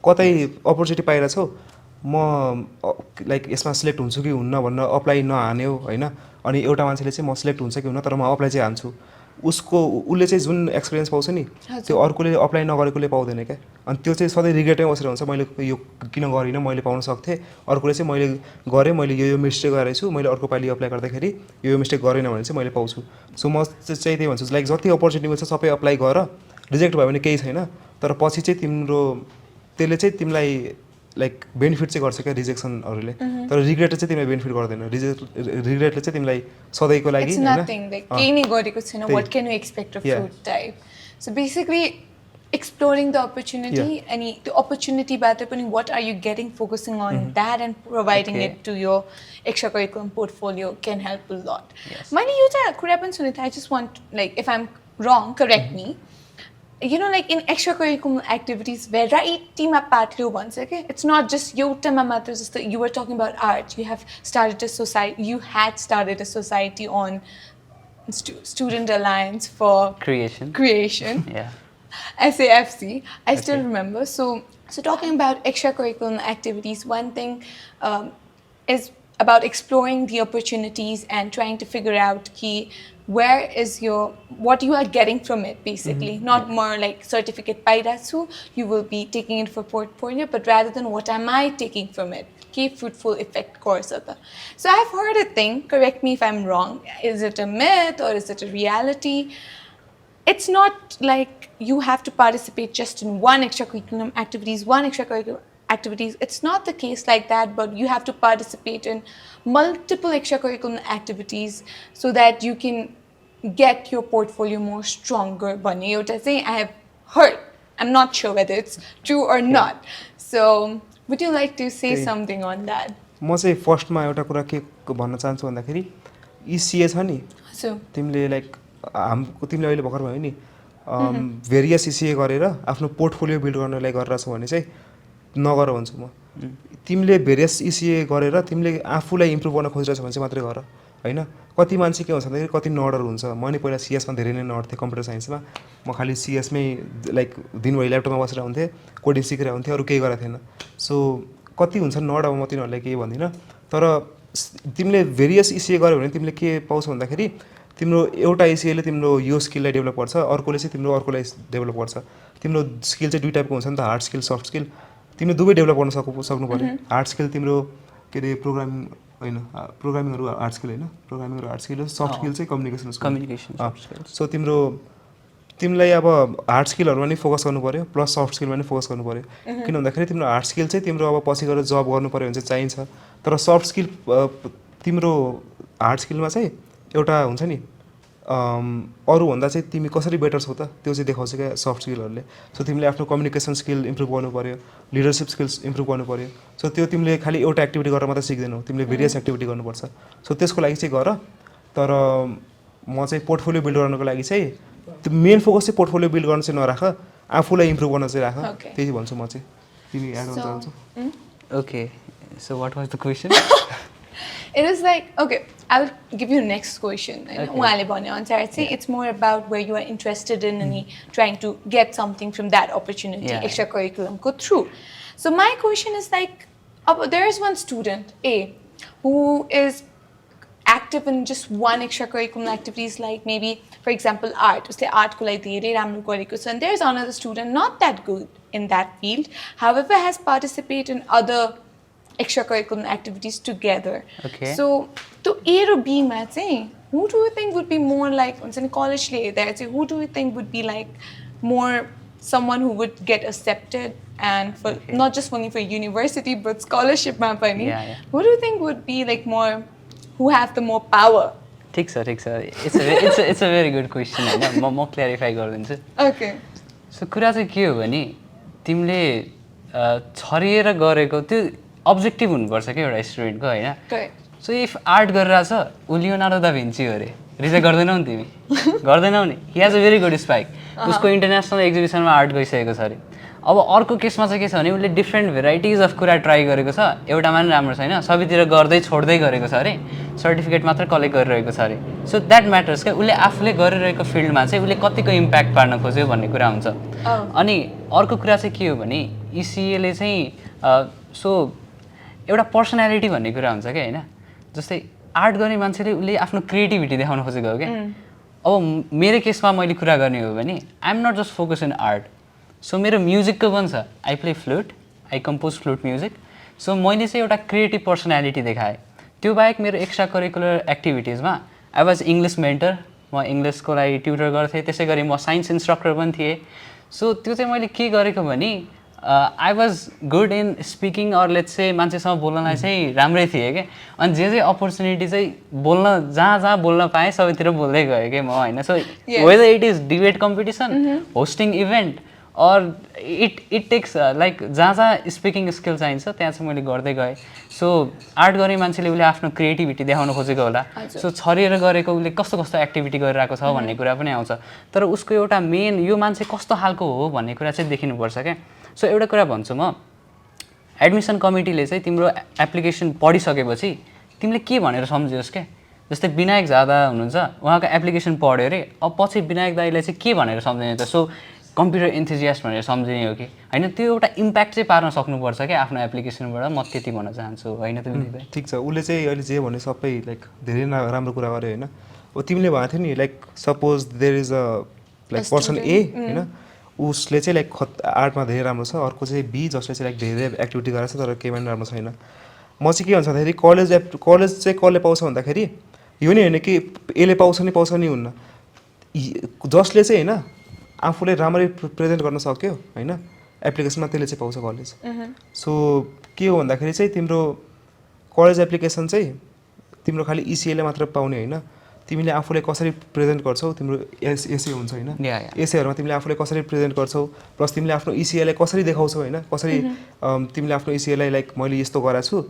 S1: कतै अपर्च्युनिटी पाइरहेछौ म लाइक यसमा सिलेक्ट हुन्छु कि हुन्न भनेर अप्लाई नहान्यो होइन अनि एउटा मान्छेले चाहिँ म सिलेक्ट हुन्छ कि हुन्न तर म अप्लाई चाहिँ हान्छु उसले चाहिँ जुन एक्सपिरियन्स पाउँछ नि त्यो अर्कोले अप्लाई नगरेकोले पाउँदैन क्या अनि त्यो चाहिँ सधैँ रिग्रेटै बसेर हुन्छ मैले यो किन गरिनँ मैले पाउन सक्थेँ अर्कोले चाहिँ मैले गरेँ मैले यो मिस्टेक गरेको छु मैले अर्को पालि अप्लाई गर्दाखेरि यो मिस्टेक गरेन भने चाहिँ मैले पाउँछु सो म चाहिँ त्यही भन्छु लाइक जति अपर्च्युनिटी मिल्छ सबै अप्लाई गर रिजेक्ट भयो भने केही छैन तर पछि चाहिँ तिम्रो त्यसले चाहिँ तिमीलाई लाइक बेनिफिट चाहिँ गर्छ क्या रिजेक्सनहरूले तर रिग्रेट चाहिँ तिमीलाई बेनिफिट गर्दैन रिग्रेटले चाहिँ तिमीलाई सधैँको लागि
S3: केही नै गरेको छैन what can you expect of fruit type so basically exploring the opportunity and the opportunity-बाट पनि what are you getting, focusing on that and providing it to your extracurricular portfolio can help a lot. मैले एउटा कुरा पनि सुनेको थिएँ I just want like if I'm wrong correct me. You know, like in extracurricular activities, variety ma part liyo bhancha ke. It's not just euta ma matra jasto you were talking about art. You have started a society. You had started a society on Student Alliance for Creation. Yeah. SAFC. I still remember. So talking about extracurricular activities, one thing is about exploring the opportunities and trying to figure out where is what you are getting from it, basically. Not more like certificate pairachu, you will be taking it for portfolio, but rather than what am I taking from it? Fruitful effect course. So I've heard a thing, correct me if I'm wrong, is it a myth or is it a reality? It's not like you have to participate just in one extracurricular activities. It's not the case like that, but you have to participate in multiple extracurricular activities so that you can get your portfolio more stronger. I have heard. I'm not sure whether it's true or not. So would you like to say something on that?
S1: म चाहिँ फर्स्टमा एउटा कुरा के भन्न चाहन्छु भन्दाखेरि ECA छ नि
S3: हजुर
S1: तिमीले लाइक तिमीले अहिले भर्खर भयो नि भेरियस ECA गरेर आफ्नो पोर्टफोलियो बिल्ड गर्नलाई गरिरहेछौ भने चाहिँ नगर भन्छु म तिमीले भेरियस ECA गरेर तिमीले आफूलाई इम्प्रुभ गर्न खोजिरहेछौ भने चाहिँ मात्रै गर होइन कति मान्छे के हुन्छ भन्दाखेरि कति नर्डर हुन्छ म नि पहिला CS मा धेरै नै नर्ड थिएँ कम्प्युटर साइन्समा म खालि CS मै लाइक दिनभरि ल्यापटपमा बसेर हुन्थेँ कोडिङ सिकेर हुन्थेँ अरू केही गरेको थिएन सो कति हुन्छ नर्ड अब म तिनीहरूलाई केही भन्दिनँ तर तिमीले भेरियस ECA गर्यो भने तिमीले के पाउँछौ भन्दाखेरि तिम्रो एउटा ECAले तिम्रो यो स्किललाई डेभलप गर्छ अर्कोले चाहिँ तिम्रो अर्कोलाई डेभलप गर्छ तिम्रो स्किल चाहिँ दुई टाइपको हुन्छ नि त हार्ड स्किल सफ्ट स्किल तिमीले दुवै डेभलप गर्न सक्नु पर्यो हार्ड स्किल तिम्रो के अरे प्रोग्रामिङ होइन प्रोग्रामिङहरू हार्ड स्किल होइन प्रोग्रामिङहरू हार्ड स्किल हो सफ्ट स्किल चाहिँ कम्युनिकेसन सो तिमीलाई अब हार्ड स्किलहरूमा नि फोकस गर्नु पर्यो प्लस सफ्ट स्किलमा नि फोकस गर्नु पर्यो किन भन्दाखेरि तिम्रो हार्ड स्किल चाहिँ तिम्रो अब पछि गएर जब गर्नु पर्यो भने चाहिँ चाहिन्छ तर सफ्ट स्किल तिम्रो हार्ड स्किलमा चाहिँ एउटा हुन्छ नि अरूभन्दा चाहिँ तिमी कसरी बेटर छौ त त्यो चाहिँ देखाउँछ क्या सफ्ट स्किलहरूले सो तिमीले आफ्नो कम्युनिकेसन स्किल इम्प्रुभ गर्नु पर्यो लिडरसिप स्किल्स इम्प्रुभ गर्नु पर्यो सो त्यो तिमीले खालि एउटा एक्टिभिटी गरेर मात्रै सिक्दैनौ तिमीले भेरियस एक्टिभिटी गर्नुपर्छ सो त्यसको लागि चाहिँ गर तर म चाहिँ पोर्टफोलियो बिल्ड गर्नको लागि चाहिँ त्यो मेन फोकस चाहिँ पोर्टफोलियो बिल्ड गर्न चाहिँ नराख आफूलाई इम्प्रुभ गर्न चाहिँ राख त्यही भन्छु म चाहिँ तिमी एड गर्न चाहन्छौ
S2: okay so what was the question
S3: It is like, okay, I'll give you next question. It's more about where you are interested in and trying to get something from that opportunity, extracurriculum go through. So my question is like, there is one student, A, who is active in just one extracurricular activities like maybe, for example, art. And there's another student not that good in that field, however has participated in other extracurricular activities together.
S2: Okay.
S3: So, to A or B, who do you think would be more like, in college there, who do you think would be like more someone who would get accepted and for not just only for university but scholarship who do you think would be like more who have the more power?
S2: ठीक छ it's a very good question हैन म clarify गरिदिन्छु
S3: Okay.
S2: So कुरा चाहिँ के हो भने तिमीले छरिएर गरेको त्यो अब्जेक्टिभ हुनुपर्छ क्या एउटा स्टुडेन्टको होइन सो इफ आर्ट गरिरहेछ ऊ लियोनार्डो दा भिन्ची हो अरे रिजेक्ट गर्दैनौ नि तिमी गर्दैनौ नि he has a very good spike उसको इन्टरनेसनल एक्जिबिसनमा आर्ट गइसकेको छ अरे अब अर्को केसमा चाहिँ के छ भने उसले डिफ्रेन्ट भेराइटिज अफ कुरा ट्राई गरेको छ एउटामा पनि राम्रो छैन सबैतिर गर्दै छोड्दै गरेको छ अरे सर्टिफिकेट मात्र कलेक्ट गरिरहेको छ अरे सो द्याट म्याटर्स क्या उसले आफूले गरिरहेको फिल्डमा चाहिँ उसले कतिको इम्प्याक्ट पार्न खोज्यो भन्ने कुरा हुन्छ अनि अर्को कुरा चाहिँ के हो भने ECAले चाहिँ सो एउटा पर्सनालिटी भन्ने कुरा हुन्छ क्या होइन जस्तै आर्ट गर्ने मान्छेले उसले आफ्नो क्रिएटिभिटी देखाउन खोजेको हो क्या अब मेरो केसमा मैले कुरा गर्ने हो भने I am not just focus in art so मेरो म्युजिकको पनि छ I play flute I compose flute music so मैले चाहिँ एउटा क्रिएटिभ पर्सनालिटी देखाएँ त्यो बाहेक मेरो एक्स्ट्रा करिकुलर एक्टिभिटिजमा आई वाज इङ्ग्लिस मेन्टर म इङ्ग्लिसको लागि ट्युटर गर्थेँ त्यसै गरी म साइन्स इन्स्ट्रक्टर पनि थिएँ सो त्यो चाहिँ मैले के गरेको भने I was good in speaking or let's चाहिँ मान्छेसँग बोल्नलाई चाहिँ राम्रै थिएँ क्या अनि जे अपर्च्युनिटी चाहिँ बोल्न जहाँ बोल्न पाएँ सबैतिर बोल्दै गएँ क्या म होइन so whether it is debate competition hosting event or it takes like जहाँ स्पिकिङ स्किल चाहिन्छ त्यहाँ चाहिँ मैले गर्दै गएँ सो आर्ट गर्ने मान्छेले उसले आफ्नो क्रिएटिभिटी देखाउन खोजेको होला सो छरिएर गरेको उसले कस्तो कस्तो एक्टिभिटी गरिरहेको छ भन्ने कुरा पनि आउँछ तर उसको एउटा मेन यो मान्छे कस्तो खालको हो भन्ने कुरा चाहिँ देखिनुपर्छ क्या सो एउटा कुरा भन्छु म एडमिसन कमिटीले चाहिँ तिम्रो एप्लिकेसन पढिसकेपछि तिमीले के भनेर सम्झियोस् क्या जस्तै विनायक झादा हुनुहुन्छ उहाँको एप्लिकेसन पढ्यो अरे अब पछि विनायक दाईलाई चाहिँ के भनेर सम्झिने त सो कम्प्युटर इन्थुजियास्ट भनेर सम्झिने हो कि होइन त्यो एउटा इम्प्याक्ट चाहिँ पार्न सक्नुपर्छ क्या आफ्नो एप्लिकेसनबाट म त्यति भन्न चाहन्छु होइन त
S1: ठिक छ उसले चाहिँ अहिले जे भने सबै लाइक धेरै राम्रो कुरा गर्यो होइन अब तिमीले भनेको थियो नि like suppose there is a like person ए होइन उसले चाहिँ लाइक आर्टमा धेरै राम्रो छ अर्को चाहिँ बी जसले चाहिँ लाइक धेरै एक्टिभिटी गरेको छ तर केही पनि राम्रो छैन म चाहिँ के भन्छ भन्दाखेरि कलेज चाहिँ कसले पाउँछ भन्दाखेरि यो नि होइन कि यसले पाउँछ नि हुन्न जसले चाहिँ होइन आफूले राम्ररी प्रेजेन्ट गर्न सक्यो होइन एप्लिकेसनमा त्यसले चाहिँ पाउँछ कलेज सो के हो भन्दाखेरि चाहिँ तिम्रो कलेज एप्लिकेसन चाहिँ तिम्रो खालि ECAले मात्र पाउने होइन तिमीले आफूले कसरी प्रेजेन्ट गर्छौ तिम्रो एसे हुन्छ होइन एसेहरूमा तिमीले आफूले कसरी प्रेजेन्ट गर्छौ प्लस तिमीले आफ्नो ECAलाई कसरी देखाउँछौ होइन कसरी तिमीले आफ्नो ECAलाई लाइक मैले यस्तो गराएको छु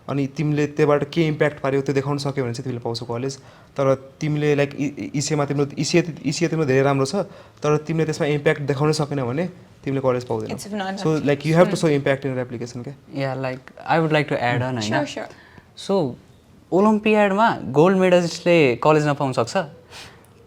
S1: अनि तिमीले त्योबाट के इम्प्याक्ट पार्यो त्यो देखाउन सक्यो भने चाहिँ तिमीले पाउँछौ कलेज तर तिमीले लाइक इसिएमा तिम्रो इसिए तिम्रो धेरै राम्रो छ तर तिमीले त्यसमा इम्प्याक्ट देखाउन सकेन भने तिमीले कलेज पाउँदैनौ so like you have to so impact in your application क्या
S2: yeah like I would like to add on होइन
S3: Sure, sure.
S2: सो ओलम्पियाडमा गोल्ड मेडलिस्टले कलेज नपाउन सक्छ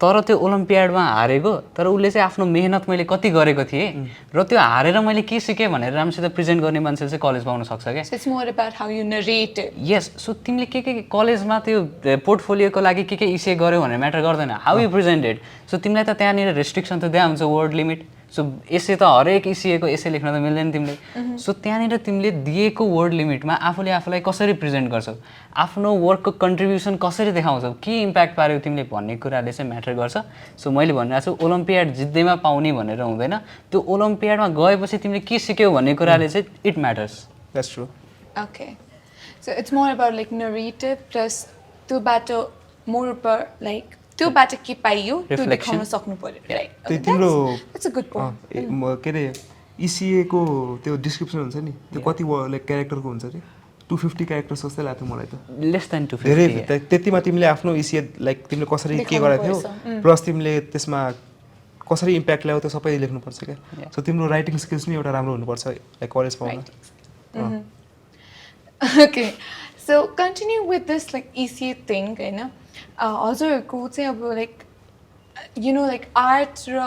S2: तर त्यो ओलम्पियाडमा हारेको तर उसले चाहिँ आफ्नो मेहनत मैले कति गरेको थिएँ र त्यो हारेर मैले के सिकेँ भनेर राम्रोसित प्रेजेन्ट गर्ने मान्छेले चाहिँ कलेज पाउन सक्छ क्या
S3: So it's more about how you narrate it.
S2: Yes so तिमीले के कलेजमा त्यो पोर्टफोलियोको लागि के इसे गर्यो भनेर म्याटर गर्दैन हाउ यु प्रेजेन्टेड सो तिमीलाई त त्यहाँनिर रेस्ट्रिक्सन त दिया हुन्छ वर्ड लिमिट सो एसे त हरेक इसिएको एसे लेख्न त मिल्दैन तिमीले सो त्यहाँनिर तिमीले दिएको वर्ड लिमिटमा आफूले आफूलाई कसरी प्रेजेन्ट गर्छौ आफ्नो वर्कको कन्ट्रिब्युसन कसरी देखाउँछौ के इम्प्याक्ट पार्यो तिमीले भन्ने कुराले चाहिँ म्याटर गर्छ सो मैले भनिरहेको छु ओलम्पियाड जित्दैमा पाउने भनेर हुँदैन त्यो ओलम्पियाडमा गएपछि तिमीले के सिक्यौ भन्ने कुराले चाहिँ it matters
S1: that's true
S3: Okay. So it's more about like narrative plus त्योबाट more about like त्योबाट के पाइयो त्यो देखाउन सक्नु पर्यो राइट
S1: त्यो तिम्रो
S3: That's a good point.
S1: के अरे इसिएको त्यो डिस्क्रिप्सन हुन्छ नि त्यो कति लाइक क्यारेक्टरको हुन्छ अरे 250 क्यारेक्टर्स जस्तै लाग्थ्यो मलाई त
S2: लेस देन 250
S1: धेरै त्यतिमा तिमीले आफ्नो इसिए लाइक तिमीले कसरी के गरेको थियौ प्लस तिमीले त्यसमा कसरी इम्प्याक्ट ल्यायो त्यो सबै लेख्नुपर्छ क्या सो तिम्रो राइटिङ स्किल्स नि एउटा राम्रो हुनुपर्छ लाइक कलेज पाउन
S3: Okay. So continue with this like ECA thing, होइन हजुरहरूको चाहिँ अब like you know like art र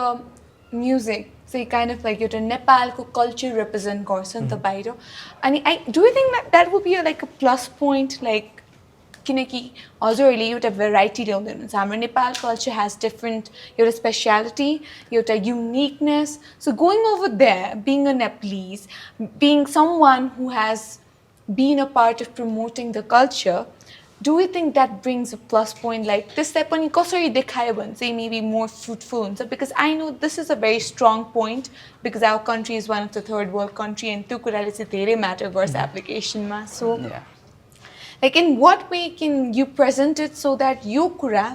S3: music चाहिँ kind of like एउटा नेपालको कल्चर रिप्रेजेन्ट गर्छ नि त बाहिर अनि do you think that would be like a plus point like किनकि हजुरहरूले एउटा भेराइटी ल्याउँदै हुनुहुन्छ हाम्रो नेपाल कल्चर हेज डिफ्रेन्ट एउटा स्पेसियालिटी एउटा uniqueness so going over there being a Nepalese being some one who has been a part of promoting the culture, do you think that brings a plus point like this step pani kasari dekhayo bhane चाहिँ maybe more fruitful huncha because I know this is a very strong point because our country is one of the third world country and त्यो कुराले चाहिँ धेरै matter गर्छ application ma so like in what way can you present it so that your kura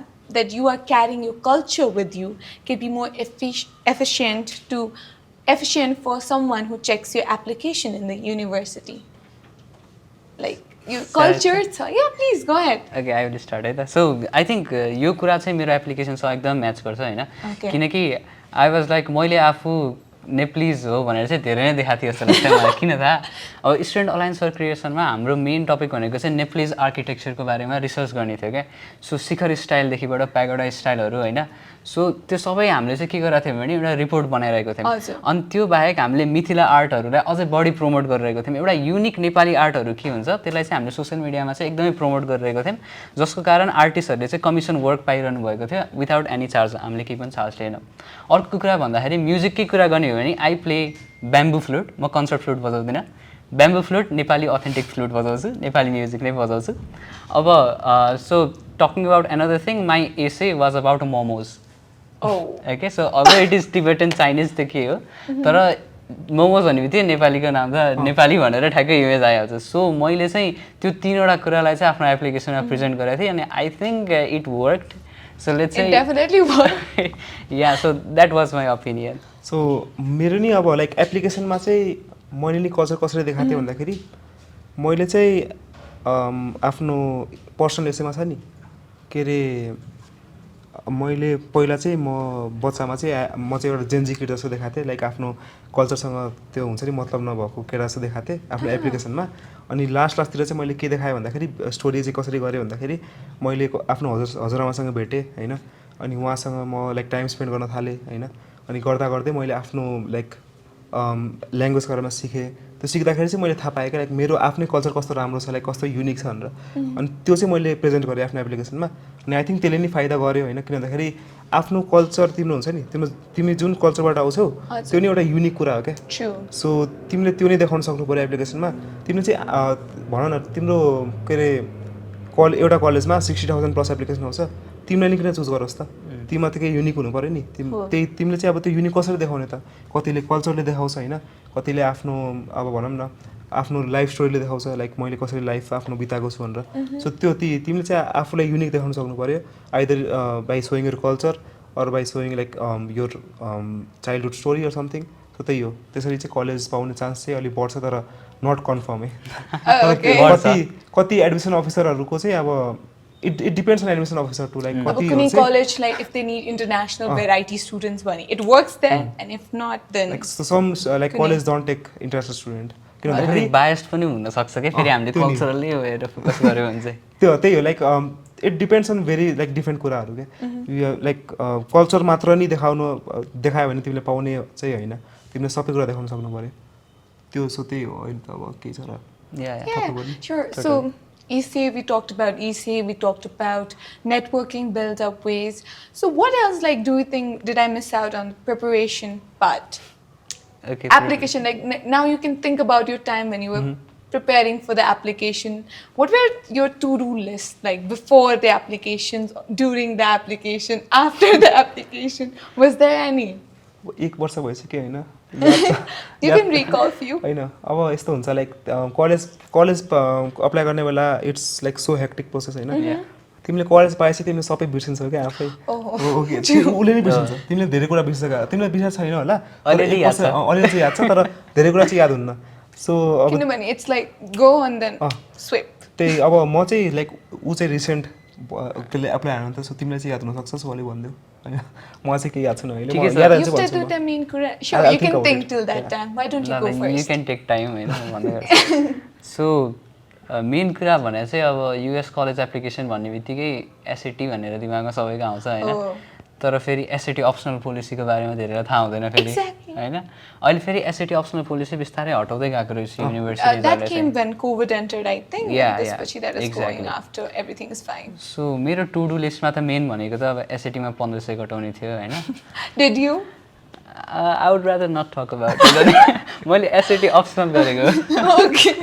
S3: that you are carrying your culture with you can be more efficient for someone who checks your application in the university like your culture yeah please go ahead
S2: okay I will start है so I think यो कुरा चाहिँ मेरो एप्लिकेसनसँग एकदम match गर्छ हैन किनकि I was like मैले आफू नेप्लिज हो भनेर चाहिँ धेरै नै देखाएको थियो जस्तो लाग्छ मलाई किन थाहा अब स्टुडेन्ट अलायन्स फर क्रिएसनमा हाम्रो मेन टपिक भनेको चाहिँ नेप्लिज आर्किटेक्चरको बारेमा रिसर्च गर्ने थियो क्या सो शिखर स्टाइलदेखिबाट प्यागोडा स्टाइलहरू होइन सो त्यो सबै हामीले चाहिँ के गरेको थियौँ भने एउटा रिपोर्ट बनाइरहेको थियौँ अनि त्यो बाहेक हामीले मिथिला आर्टहरूलाई अझै बढी प्रमोट गरिरहेको थियौँ एउटा युनिक नेपाली आर्टहरू के हुन्छ त्यसलाई चाहिँ हामीले सोसियल मिडियामा चाहिँ एकदमै प्रमोट गरिरहेको थियौँ जसको कारण आर्टिस्टहरूले चाहिँ कमिसन वर्क पाइरहनु भएको थियो विदाउट एनी चार्ज हामीले केही पनि चार्ज लिएनौँ अर्को कुरा भन्दाखेरि म्युजिककै कुरा गर्ने हो भने आई प्ले ब्याम्बू फ्लुट म कन्सर्ट फ्लुट बजाउँदिनँ bamboo flute Nepali authentic flute बजाउँछु नेपाली म्युजिक नै बजाउँछु अब so talking about another thing my essay was about momos okay so अब इट इज टिबेटन चाइनिज त के हो तर मोमोज भन्ने बित्तिकै नेपालीको नाम त नेपाली भनेर ठ्याक्कै इमेज आइहाल्छ सो मैले चाहिँ त्यो तीनवटा कुरालाई चाहिँ आफ्नो एप्लिकेसनमा प्रेजेन्ट गरेको थिएँ अनि I think it worked so let's say
S3: definitely worked
S2: yeah so that was my opinion
S1: so मेरो नि अब लाइक एप्लिकेसनमा चाहिँ मैले नि कल्चर कसरी देखाएको थिएँ भन्दाखेरि मैले चाहिँ आफ्नो पर्सनल एसेमा छ नि के अरे मैले पहिला चाहिँ म बच्चामा चाहिँ म चाहिँ एउटा जेन्जी किड जस्तो देखाएको थिएँ लाइक आफ्नो कल्चरसँग त्यो हुन्छ नि मतलब नभएको केटा जस्तो देखाएको थिएँ आफ्नो एप्लिकेसनमा अनि लास्टतिर चाहिँ मैले के देखाएँ भन्दाखेरि स्टोरी चाहिँ कसरी गरेँ भन्दाखेरि मैले आफ्नो हजुरआमासँग भेटेँ होइन अनि उहाँसँग म लाइक टाइम स्पेन्ड गर्न थालेँ होइन अनि गर्दा गर्दै मैले आफ्नो लाइक ल्याङ्ग्वेजको बारेमा सिकेँ त्यो सिक्दाखेरि चाहिँ मैले थाहा पाएँ कि लाइक मेरो आफ्नै कल्चर कस्तो राम्रो छ लाइक कस्तो युनिक छ भनेर अनि त्यो चाहिँ मैले प्रेजेन्ट गरेँ आफ्नो एप्लिकेसनमा अनि आई थिङ्क त्यसले नि फाइदा गर्यो होइन किन भन्दाखेरि आफ्नो कल्चर तिम्रो हुन्छ नि तिमी जुन कल्चरबाट आउँछौ त्यो नि एउटा युनिक कुरा हो क्या सो तिमीले त्यो नै देखाउन सक्नु पऱ्यो एप्लिकेसनमा तिमीले चाहिँ भन न तिम्रो के अरे एउटा कलेजमा 60,000 प्लस एप्लिकेसन आउँछ तिमीले नि किन चुज गरोस् त तिमीमा त केही युनिक हुनु पऱ्यो नि त्यही तिमीले चाहिँ अब त्यो युनिक कसरी देखाउने त कतिले कल्चरले देखाउँछ होइन कतिले आफ्नो अब भनौँ न आफ्नो लाइफ स्टोरीले देखाउँछ लाइक मैले कसरी लाइफ आफ्नो बिताएको छु भनेर सो त्यो तिमीले चाहिँ आफूलाई युनिक देखाउन सक्नु पऱ्यो either by showing your culture or by showing like your childhood story or something so त्यही हो त्यसरी चाहिँ कलेज पाउने चान्स चाहिँ अलिक बढ्छ तर नट कन्फर्म है
S3: Okay.
S1: कति एडमिसन अफिसरहरूको चाहिँ अब it depends on admission officer to like
S3: अब
S1: कति
S3: कुनै college like if they need international variety students भने it works there and if not then
S1: like some like college don't take international student
S2: अलिकति biased पनि हुनसक्छ कि फेरि हामीले कल्चरली हेरेर फोकस गऱ्यो भने चाहिँ
S1: त्यही हो like it depends on very like different कुराहरू क्या लाइक कल्चर मात्र नि देखायो भने तिमीले पाउने चाहिँ होइन तिमीले सबै कुरा देखाउन सक्नु पऱ्यो त्यो सो त्यही हो अहिले त अब केही छ र
S3: Yeah, sure. So, ECA, we talked about ECA, we talked about networking, build up ways. So, what else, like, do you think, did I miss out on preparation part?
S2: Okay,
S3: Application, like, now you can think about your time when you were preparing for the application. What were your to-do lists, like, before the applications, during the application, after the application? Was there any?
S1: एक वर्ष भइसक्यो होइन
S3: You can recall few.
S1: होइन अब यस्तो हुन्छ like college apply गर्ने बेला it's like so hectic process होइन तिमीले कलेज पाएपछि तिमीले सबै बिर्सिन्छौ क्या आफै ओके उसले नै बिर्सिन्छ तिमीले धेरै कुरा बिर्सिसक्यो तिमीलाई बिर्सिएको छैन होला अलिअलि चाहिँ याद छ तर धेरै कुरा चाहिँ याद हुन्न सो अब
S3: किनभने it's like go and then sweep
S1: त्यही अब म चाहिँ लाइक ऊ चाहिँ रिसेन्ट त्यसले एप्लाई हाल्नु त सो तिमीलाई चाहिँ याद हुनसक्छ सो अलिक भनिदेऊ होइन म चाहिँ केही याद छैन अहिले याद आउँछ भन्छु
S3: the main correct. Sure, you can think till that time. Why don't you go first?
S2: You can take time होइन भन्दै सो मेन कुरा भने चाहिँ अब युएस कलेज एप्लिकेसन भन्ने बित्तिकै एसएटी भनेर दिमागमा सबैको आउँछ होइन तर फेरि एसएटी अप्सनल पोलिसीको बारेमा धेरै थाहा हुँदैन फेरि होइन अहिले फेरि एसएटी अप्सनल पोलिसी बिस्तारै हटाउँदै गएको रहेछ university
S3: That came when COVID entered, I think.
S2: Yeah,
S3: this
S2: yeah,
S3: पछि that is
S2: exactly.
S3: going after everything is fine.
S2: So मेरो टु डु लिस्टमा त मेन भनेको त अब एसएटीमा 1500 घटाउने थियो होइन
S3: Did you?
S2: I would rather not talk about it. मैले एसएटी अप्सनल गरेको
S3: Okay.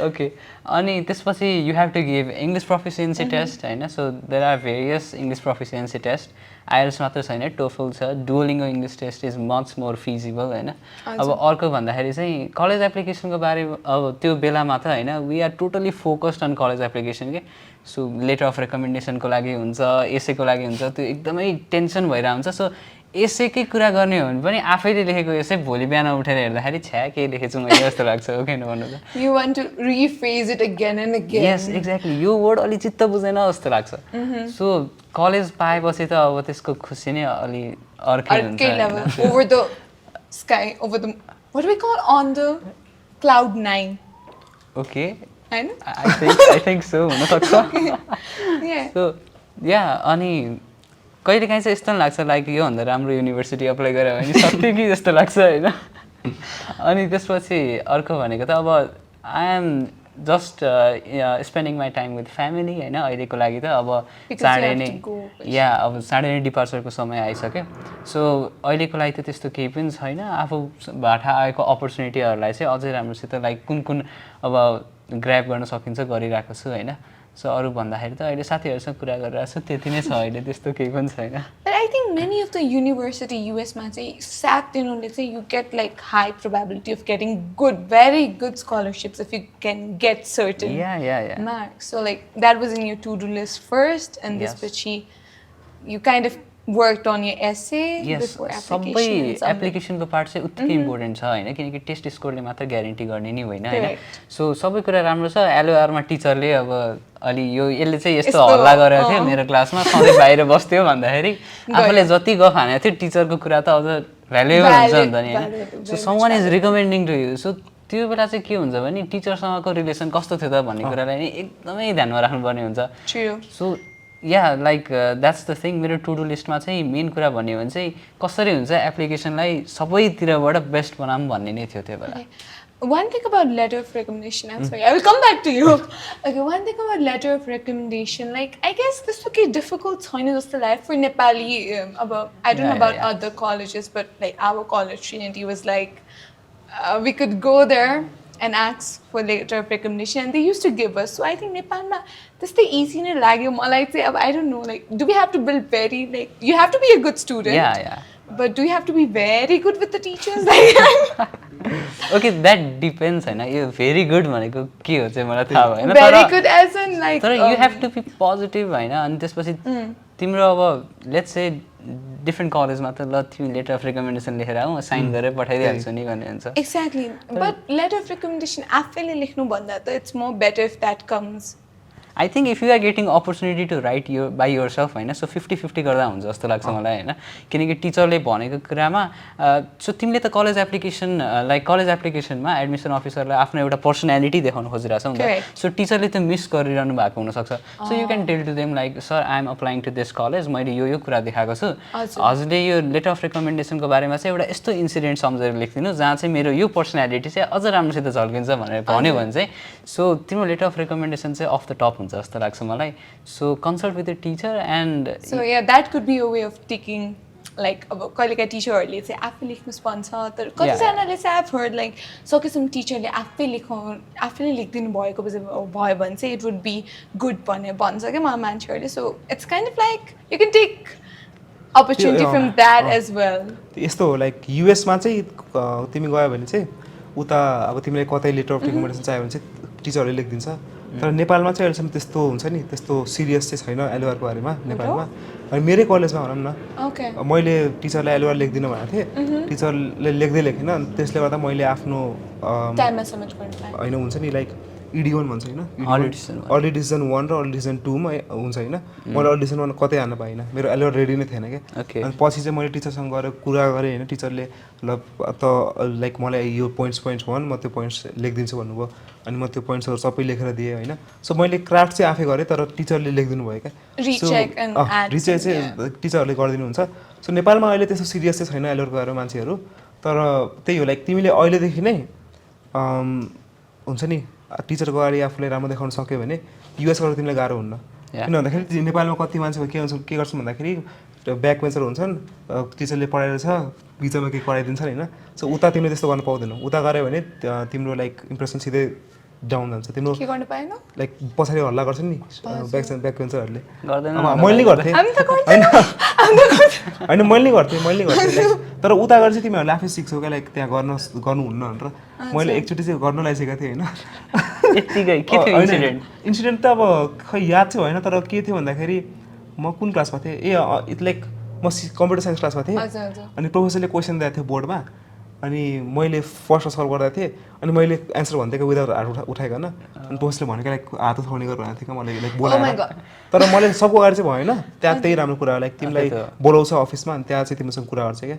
S2: ओके अनि त्यसपछि you have to give English proficiency test होइन so there are various English proficiency test IELTS मात्र छैन टोफल छ Duolingo English test is much more feasible होइन अब अर्को भन्दाखेरि चाहिँ कलेज एप्लिकेसनको बारेमा अब त्यो बेलामा त होइन we are totally focused on college application के सो लेटर अफ रेकमेन्डेसनको लागि हुन्छ एसेको लागि हुन्छ त्यो एकदमै टेन्सन भइरहेको हुन्छ सो एसेकै कुरा गर्ने हो भने पनि आफैले लेखेको एसे भोलि बिहान उठेर हेर्दाखेरि छ्या के लेखेछु मैले जस्तो लाग्छ हो किन भन्नु त
S3: You want to rephrase it again and again.
S2: Yes exactly यो वर्ड अलि चित्त बुझेन जस्तो लाग्छ सो कलेज पाएपछि त अब त्यसको खुसी नै अलि अर्कै हुन्छ
S3: level, over the sky, over the, what do we call, on the cloud 9.
S2: Okay
S3: होइन?
S2: आई थिङ्क सो हुनसक्छ
S3: Yeah.
S2: सो या अनि कहिलेकाहीँ चाहिँ यस्तो लाग्छ लाइक योभन्दा राम्रो युनिभर्सिटी अप्लाई गऱ्यो भने सक्थ्यो कि जस्तो लाग्छ होइन अनि त्यसपछि अर्को भनेको त अब I am just spending my time with family होइन अहिलेको लागि त अब चाँडै नै या अब चाँडै नै डिपार्चरको समय आइसक्यो सो अहिलेको लागि त त्यस्तो केही पनि छैन आफूबाट आएको अपर्च्युनिटीहरूलाई चाहिँ अझै राम्रोसित लाइक कुन कुन अब ग्र्याब गर्न सकिन्छ गरिरहेको छु होइन सो अरू भन्दाखेरि त अहिले साथीहरूसँग कुरा गरिरहेको छु त्यति नै छ अहिले त्यस्तो केही पनि छैन
S3: But I think many of the university US मा चाहिँ साथ दिनुले चाहिँ you get like high probability of getting good, very good scholarships if you can get certain marks. So like that was in your to-do list first and this पछि you kind of worked on your essay before application.
S2: सबै एप्लिकेसनको part चाहिँ उत्तिकै important छ होइन किनकि test स्कोरले मात्र guarantee गर्ने नि होइन होइन सो सबै कुरा राम्रो छ एलओआरमा टिचरले अब अलि यो यसले चाहिँ यस्तो हल्ला गरेको थियो मेरो क्लासमा सधैँ बाहिर बस्थ्यो भन्दाखेरि आफूले जति गफ हानेको थियो टिचरको कुरा त अझ भ्यालुएबल हुन्छ नि त नि होइन so someone is recommending to you so त्यो बेला चाहिँ के हुन्छ भने टिचरसँगको रिलेसन कस्तो थियो त भन्ने कुरालाई नि एकदमै ध्यानमा राख्नुपर्ने हुन्छ so yeah like that's the thing मेरो टु डु लिस्टमा चाहिँ मेन कुरा भन्यो भने चाहिँ कसरी हुन्छ एप्लिकेसनलाई सबैतिरबाट बेस्ट बनाऊँ भन्ने नै थियो त्यो बेला
S3: One thing about letter of recommendation, I'm sorry, I will come back to you. Okay, one thing about letter of recommendation, like I guess this would be difficult just like for Nepali, I don't know about other colleges, but like our college Trinity was like, we could go there and ask for letter of recommendation and they used to give us. So I think Nepal ma this the easy ne lagyo malai say I don't know, like do we have to build very like you have to be a good student. But do you have to be very good with the teachers?
S2: Okay, that depends हैन यो very good भनेको के हो चाहिँ मलाई थाहा भएन तर
S3: very good as in like
S2: तर you have to be positive हैन अनि त्यसपछि तिम्रो अब लेट्स से डिफ्रेन्ट कलेजमा त ल तिमी लेटर अफ रिकमेन्डेसन लेखेर आऊ साइन गरेर पठाइदिइहाल्छु नि भन्ने हुन्छ
S3: Exactly. But letter of recommendation आफैले लेख्नुभन्दा त it's more better if that comes.
S2: I think if you are getting opportunity to write यो बाई योर सेल्फ होइन सो 50-50 गर्दा हुन्छ जस्तो लाग्छ मलाई होइन किनकि टिचरले भनेको कुरामा सो तिमीले त कलेज एप्लिकेसन लाइक कलेज एप्लिकेसनमा एडमिसन अफिसरलाई आफ्नो एउटा पर्सनालिटी देखाउन खोजिरहेको छ नि त सो टिचरले त मिस गरिरहनु भएको हुनसक्छ so you can tell to them like sir I am applying to this college मैले यो कुरा देखाएको छु हजुरले यो लेटर अफ रिकमेन्डेसनको बारेमा चाहिँ एउटा यस्तो इन्सिडेन्ट सम्झेर लेखिदिनु जहाँ चाहिँ मेरो यो पर्सनालिटी चाहिँ अझ राम्रोसित झल्किन्छ भनेर भन्यो भने चाहिँ सो तिम्रो लेटर अफ रिकमेन्डेसन चाहिँ अफ द टप हुन्छ जस्तो लाग्छ मलाई so consult with the teacher and
S3: So yeah, that could be a way of taking like अब कहिलेका टिचरहरूले चाहिँ आफै लेख्नुहोस् भन्छ तर कतिजनाले चाहिँ I've heard like सकेसम्म टिचरले आफैले लेखिदिनु भएको भयो भने चाहिँ इट वुड बी गुड भनेर भन्छ क्या मलाई मान्छेहरूले so it's kind of like you can take opportunity from that as well
S1: यस्तो हो लाइक युएसमा चाहिँ तिमी गयो भने चाहिँ उता अब तिमीलाई कतै लेटर अफ रिकमेन्डेसन चाहियो भने चाहिँ टिचरले लेखिदिन्छ तर नेपालमा चाहिँ अहिलेसम्म त्यस्तो हुन्छ नि त्यस्तो सिरियस चाहिँ छैन एलओआरको बारेमा नेपालमा अनि मेरै कलेजमा भनौँ न मैले टिचरलाई एलओआर लेखिदिनु भनेको थिएँ टिचरले लेख्दै लेखेन अनि त्यसले गर्दा मैले आफ्नो होइन हुन्छ नि लाइक ED1 भन्छ होइन अर्ली डिसिजन 1 र अर्ली डिसिजन 2 मा हुन्छ होइन मैले अर्ली डिसिजन 1 कतै हान्न पाइनँ मेरो एलओआर रेडी नै थिएन क्या अनि पछि चाहिँ मैले टिचरसँग गएर कुरा गरेँ होइन टिचरले ल त लाइक मलाई यो पोइन्ट्स 1 म त्यो पोइन्ट्स लेखिदिन्छु भन्नुभयो अनि म त्यो पोइन्ट्सहरू सबै लेखेर दिएँ होइन सो मैले क्राफ्ट चाहिँ आफै गरेँ तर टिचरले लेखिदिनु भयो क्या रिचेक चाहिँ टिचरहरूले गरिदिनुहुन्छ सो नेपालमा अहिले त्यस्तो सिरियस चाहिँ छैन एलओआरको बारेमा मान्छेहरू तर त्यही हो लाइक तिमीले अहिलेदेखि नै हुन्छ नि टिचरको अगाडि आफूलाई राम्रो देखाउन सक्यो भने युएस गएर तिमीलाई गाह्रो हुन्न किन भन्दाखेरि नेपालमा कति मान्छेहरू के गर्छन् भन्दाखेरि ब्याक बेन्चर हुन्छन् टिचरले पढाइरहेछ बिचमा केही कराइदिन्छन् होइन सो उता तिमीले त्यस्तो गर्न पाउँदैनौ उता गऱ्यो भने तिम्रो लाइक इम्प्रेसन सिधै डाउन जान्छ तिम्रो लाइक पछाडि हल्ला गर्छ नि ब्याक बेन्चरहरूले मैले गर्थेँ होइन मैले गर्थेँ तर उता गएर चाहिँ तिमीहरूले आफै सिक्छौ क्या लाइक त्यहाँ गर्नुहुन्न भनेर मैले एकचोटि चाहिँ गर्न लागिसकेको थिएँ होइन इन्सिडेन्ट त अब खै याद चाहिँ होइन तर के थियो भन्दाखेरि म कुन क्लासमा थिएँ इट लाइक म कम्प्युटर साइन्स क्लासमा थिएँ अनि प्रोफेसरले क्वेसन दिएको थियो बोर्डमा अनि मैले फर्स्ट सल्भ गर्दा थिएँ अनि मैले एन्सर भन्थेँ विदाउट हात उठाइकन अनि प्रोफेसरले भनेको लाइक हात उठाउने गरेर भनेको थिएँ मलाई लाइक बोलाएर तर मैले सबको अगाडि चाहिँ भएन त्यहाँ त्यही राम्रो कुरा लाइक तिमीलाई बोलाउँछ अफिसमा अनि त्यहाँ चाहिँ तिमीसँग कुरा गर्छ क्या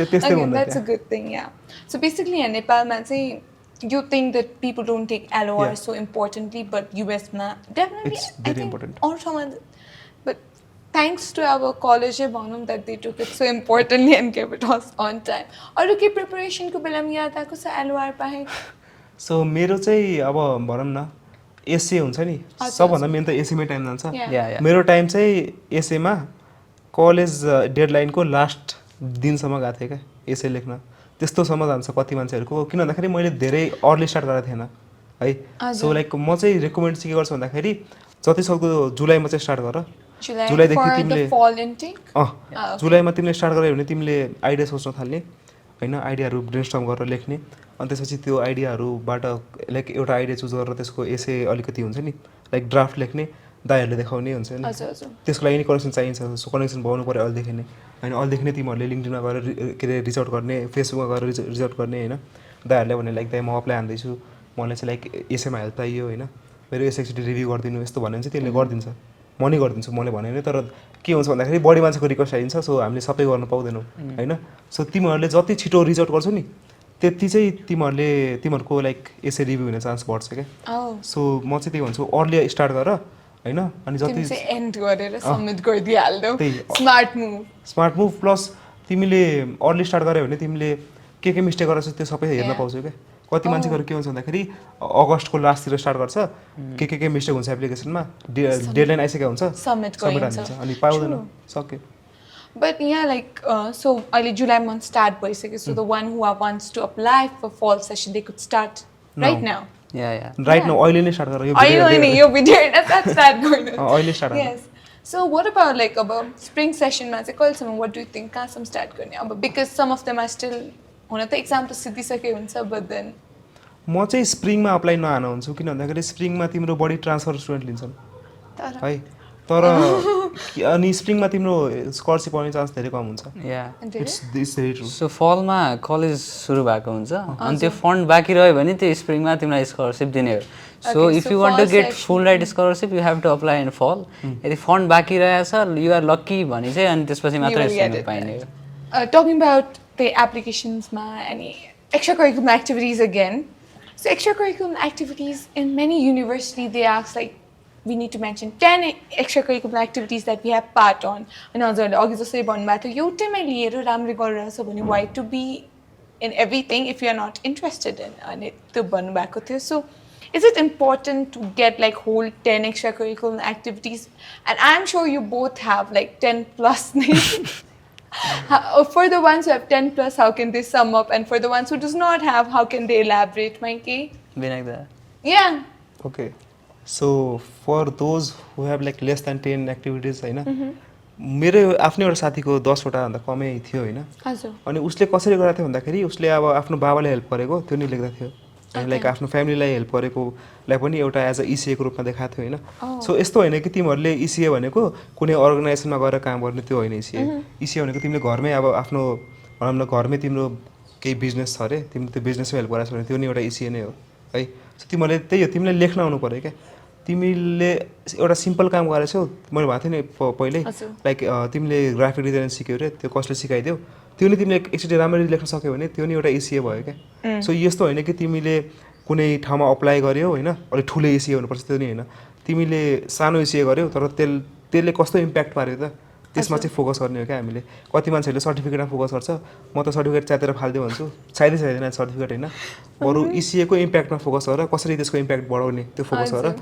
S1: त्यस्तै
S3: हुन्छ नेपालमा चाहिँ you think that people don't take LOR so importantly, but US na definitely
S1: it's very important.
S3: Or someone, but thanks to our college bonum that they took it so importantly and kept it on time. Or के preparation को बेला में याद आको सा LOR पाहे.
S1: So मेरो चाहिँ अब भनौँ न एसए हुन्छ नि सबभन्दा मेन त एसएमै टाइम जान्छ मेरो टाइम चाहिँ एसएमा कलेज डेडलाइनको लास्ट दिनसम्म गएको थिएँ क्या एसए लेख्न त्यस्तोसम्म जान्छ कति मान्छेहरूको किन भन्दाखेरि मैले धेरै अर्ली स्टार्ट गरेको थिएन है सो लाइक म चाहिँ रेकमेन्ड चाहिँ के गर्छु भन्दाखेरि जतिसक्दो जुलाईमा चाहिँ स्टार्ट गर जुलाईदेखि तिमीले जुलाईमा तिमीले स्टार्ट गर्यो भने तिमीले आइडिया सोच्न थाल्ने होइन आइडियाहरू ब्रेनस्टर्म गरेर लेख्ने अनि त्यसपछि त्यो आइडियाहरूबाट लाइक एउटा आइडिया चुज गरेर त्यसको एसे अलिकति हुन्छ नि लाइक ड्राफ्ट लेख्ने दाइहरूले देखाउने हुन्छ नि त्यसको लागि कनेक्सन चाहिन्छ सो कनेक्सन बनाउनु पऱ्यो अहिलेदेखि नै होइन अहिलेदेखि नै तिमीहरूले लिङ्कडिनमा गएर के अरे रिच आउट गर्ने फेसबुकमा गएर रिच आउट गर्ने होइन दाइहरूले भने लाइक दाइ म अप्लाई हान्दैछु मलाई चाहिँ लाइक एसएमा हेल्प चाहियो होइन मेरो एसएक्सिटी रिभ्यू गरिदिनु यस्तो भन्यो भने चाहिँ त्यसले गरिदिन्छ म नै गरिदिन्छु मैले भने नि तर के हुन्छ भन्दाखेरि बढी मान्छेको रिक्वेस्ट आइन्छ सो हामीले सबै गर्न पाउँदैनौँ होइन सो तिमीहरूले जति छिटो रिच आउट गर्छौ नि त्यति चाहिँ तिमीहरूको लाइक एसए रिभ्यू हुने चान्स बढ्छ क्या सो म चाहिँ त्यही भन्छु अर्ली स्टार्ट गर होइन अनि जति
S3: एन्ड गरेर सबमिट गरिदिहाल्दौ स्मार्ट मुभ प्लस
S1: तिमीले अर्ली स्टार्ट गर्यो भने तिमीले के मिस्टेक गरेर त्यो सबै हेर्न पाउँछौ क्या कति मान्छेहरू के हुन्छ भन्दाखेरि अगस्तको लास्टतिर स्टार्ट गर्छ के मिस्टेक हुन्छ एप्लिकेसनमा डेडलाइन आइसकेको हुन्छ
S3: सबमिट
S1: हालिन्छ अनि पाउँदैन सक्यो
S3: बट यहाँ लाइक सो अहिले जुलाई मन्थ स्टार्ट भइसक्यो so the one who wants to apply for fall session they could start right now
S1: right now अहिले नै स्टार्ट गर
S3: यो भिडियो हेर्न स्टार्ट गर्नु
S1: अहिले स्टार्ट
S3: यस सो व्हाट अबाउट लाइक अब स्प्रिङ सेसनमा चाहिँ कहिलेसम्म व्हाट डु यु थिंक कहाँसम्म स्टार्ट गर्ने अब because some of them are still हुन त एक्जाम त सिद्धिसकेको हुन्छ बट देन
S1: म चाहिँ स्प्रिङमा अप्लाई नहान हुन्छु किन भन्दाखेरि स्प्रिङमा तिम्रो बढी ट्रान्सफर स्टुडेन्ट लिन्छन् है तर अनि स्प्रिङमा तिम्रो स्कलरसिप पाउने चान्स धेरै कम हुन्छ
S2: या
S1: इट्स भेरी ट्रु
S2: सो फलमा कलेज सुरु भएको हुन्छ अनि त्यो फन्ड बाँकी रह्यो भने त्यो स्प्रिङमा तिमीलाई स्कलरसिप दिने हो so if you want to get full ride scholarship you have to apply in fall यदि फन्ड बाँकी रहेछ यु आर लक्की भने चाहिँ अनि त्यसपछि मात्रै स्प्रिङमा पाइने हो
S3: Talking about the applications and extracurricular activities again. So extracurricular activities in many universities they ask like we need to mention 10 extracurricular activities that we have part on. And also अघि जसरी भन्नुभएको थियो एउटैमा लिएर राम्रो गरिरहेछ भने why to be in everything if you are not interested in अनि त्यो भन्नुभएको थियो. So is it important to get like whole 10 extracurricular activities? And I'm sure you both have like 10 plus. For the ones who have 10 plus, how can they sum up? And for the ones who does not have, how can they elaborate, Mikey?
S2: Binayak.
S3: Yeah.
S1: Okay. So for those who have like less than 10 activities, होइन मेरो आफ्नै एउटा साथीको 10वटा भन्दा कमै थियो होइन
S3: हजुर
S1: अनि उसले कसरी गरेको थियो भन्दाखेरि उसले अब आफ्नो बाबाले हेल्प गरेको त्यो नि लेख्दा थियो अनि लाइक आफ्नो फ्यामिलीलाई हेल्प गरेकोलाई पनि एउटा एज अ इसिएको रूपमा देखाएको थियो होइन सो यस्तो होइन कि तिमीहरूले इसिए भनेको कुनै अर्गनाइजेसनमा गएर काम गर्ने त्यो होइन इसिए भनेको तिमीले घरमै अब आफ्नो भनौँ न घरमै तिम्रो केही बिजनेस छ अरे तिमीले त्यो बिजनेसमा हेल्प गराएको छ भने त्यो नि एउटा इसिए नै हो है सो तिमीहरूले त्यही हो तिमीले लेख्न आउनु पऱ्यो क्या तिमीले एउटा सिम्पल काम गरेछौ मैले भनेको थिएँ नि पहिल्यै लाइक तिमीले ग्राफिक डिजाइन सिक्यौ अरे त्यो कसले सिकाइदियो त्यो नि तिमीले एकचोटि राम्ररी लेख्न सक्यौ भने त्यो नि एउटा इसिए भयो क्या सो यस्तो होइन कि तिमीले कुनै ठाउँमा अप्लाई गर्यौ होइन अलिक ठुलो इसिए हुनुपर्छ त्यो नि होइन तिमीले सानो इसिए गर्यौ तर त्यसले कस्तो इम्प्याक्ट पार्यो त त्यसमा चाहिँ फोकस गर्ने हो क्या हामीले कति मान्छेहरूले सर्टिफिकेटमा फोकस गर्छ म त सर्टिफिकेट च्यातेर फालिदियो भन्छु चाहिँदैन सर्टिफिकेट होइन बरु इसिएको इम्प्याक्टमा फोकस गरेर कसरी त्यसको इम्प्याक्ट बढाउने त्यो फोकस गरेर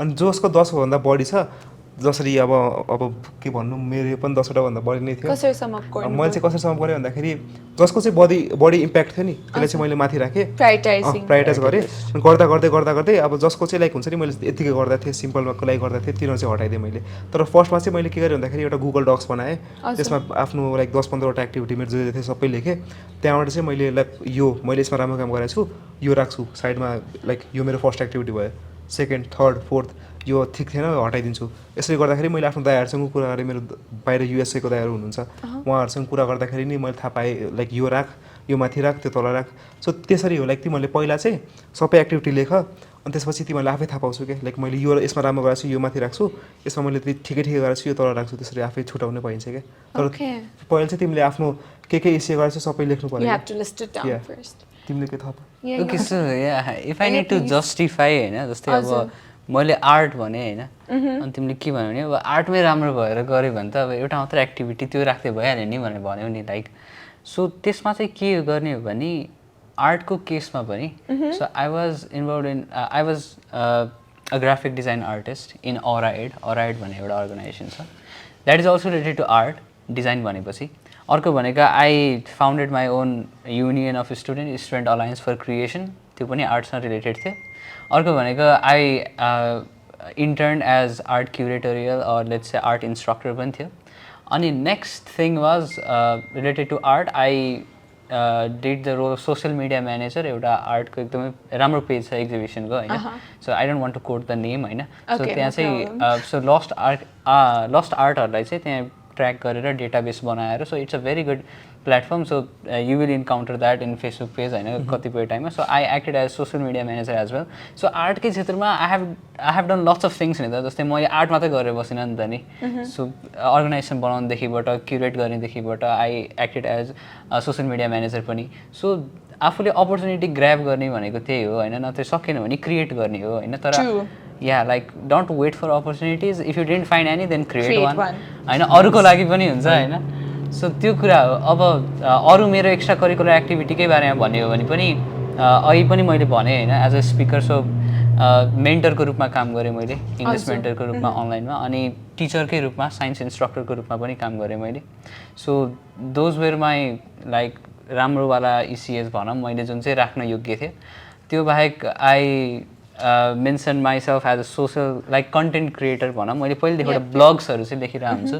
S1: अनि जसको 10 भन्दा बढी छ जसरी अब के भन्नु मेरो पनि 10वटा भन्दा बढी नै थियो मैले चाहिँ कसरी सम गरेँ भन्दाखेरि जसको चाहिँ बढी इम्प्याक्ट थियो नि त्यसलाई चाहिँ मैले माथि राखेँ प्रायोरिटाइज गरेँ गर्दा गर्दै अब जसको चाहिँ लाइक हुन्छ नि मैले यतिकै गर्दा थिएँ सिम्पलको लागि गर्दा थिएँ तिनीहरू चाहिँ हटाइदिएँ मैले तर फर्स्टमा चाहिँ मैले के गरेँ भन्दाखेरि एउटा गुगल डक्स बनाएँ त्यसमा आफ्नो लाइक 10-15वटा एक्टिभिटी मेरो जो थियो सबै लेखेँ त्यहाँबाट चाहिँ मैले लाइक यो मैले यसमा राम्रो काम गरेको छु यो राख्छु साइडमा लाइक यो मेरो फर्स्ट एक्टिभिटी भयो सेकेन्ड थर्ड फोर्थ यो ठिक थिएन हटाइदिन्छु यसरी गर्दाखेरि मैले आफ्नो दायाहरूसँग कुरा गरेँ मेरो बाहिर युएसएको दायाहरू हुनुहुन्छ उहाँहरूसँग कुरा गर्दाखेरि नि मैले थाहा पाएँ लाइक यो राख यो माथि राख त्यो तल राख सो त्यसरी हो लाइक तिमीहरूले पहिला चाहिँ सबै एक्टिभिटी लेख अनि त्यसपछि तिमीहरूले आफै थाहा पाउँछु क्या लाइक मैले यो यसमा राम्रो गरेको छु यो माथि राख्छु यसमा मैले ठिकै गरेको छु यो तल राख्छु त्यसरी आफै छुटाउनै पाइन्छ क्या तर पहिला चाहिँ तिमीले आफ्नो के इसिए गरेको छ सबै लेख्नु पर्यो तिमीले के थप
S2: okay so yeah if I need to justify होइन जस्तै अब मैले आर्ट भने होइन अनि तिमीले के भन्यो भने अब आर्टमै राम्रो भएर गऱ्यो भने त अब एउटा मात्र एक्टिभिटी त्यो राख्दै भइहाल्यो नि भनेर भन्यो नि लाइक सो त्यसमा चाहिँ के गर्ने हो भने आर्टको केसमा पनि so I was a graphic design artist in अराइड भन्ने एउटा अर्गनाइजेसन छ that is also related to art design भनेपछि अर्को भनेको I founded my own union of student alliance for creation त्यो पनि आर्ट्ससँग रिलेटेड थियो अर्को भनेको I intern as art curatorial or let's say art instructor पनि थियो अनि next thing was related to art I did the role of social media manager एउटा आर्टको एकदमै राम्रो पेज छ एक्जिबिसनको होइन so I don't want to quote the name होइन सो त्यहाँ चाहिँ सो लस्ट आर्टहरूलाई चाहिँ त्यहाँ ट्र्याक गरेर डेटाबेस बनाएर so it's a very good platform so you will encounter that in Facebook page होइन कतिपय टाइममा so I acted as social media manager as well so आर्टकै क्षेत्रमा I have done lots of things नि त जस्तै मैले आर्ट मात्रै गरेर बसिनँ नि त नि सो अर्गनाइजेसन बनाउनुदेखिबाट क्युरेट गर्नेदेखिबाट I acted as social media manager पनि सो आफूले अपर्च्युनिटी ग्र्याब गर्ने भनेको त्यही हो होइन नत्र सकेन भने क्रिएट गर्ने हो होइन तर yeah like don't wait for opportunities if you didn't find any then create one होइन अरूको लागि पनि हुन्छ होइन सो त्यो कुरा हो अब अरू मेरो एक्स्ट्रा करिकुलर एक्टिभिटीकै बारेमा भन्ने हो भने पनि अहिले पनि मैले भनेँ होइन एज अ स्पिकर सो मेन्टरको रूपमा काम गरेँ मैले इङ्ग्लिस मेन्टरको रूपमा अनलाइनमा अनि टिचरकै रूपमा साइन्स इन्स्ट्रक्टरको रूपमा पनि काम गरेँ मैले so those where my like राम्रोवाला इसिएस भनौँ मैले जुन चाहिँ राख्न योग्य थियो त्यो बाहेक I mention myself as a social like content creator भनौँ मैले पहिलेदेखि एउटा ब्लग्सहरू चाहिँ लेखिरहेको हुन्छु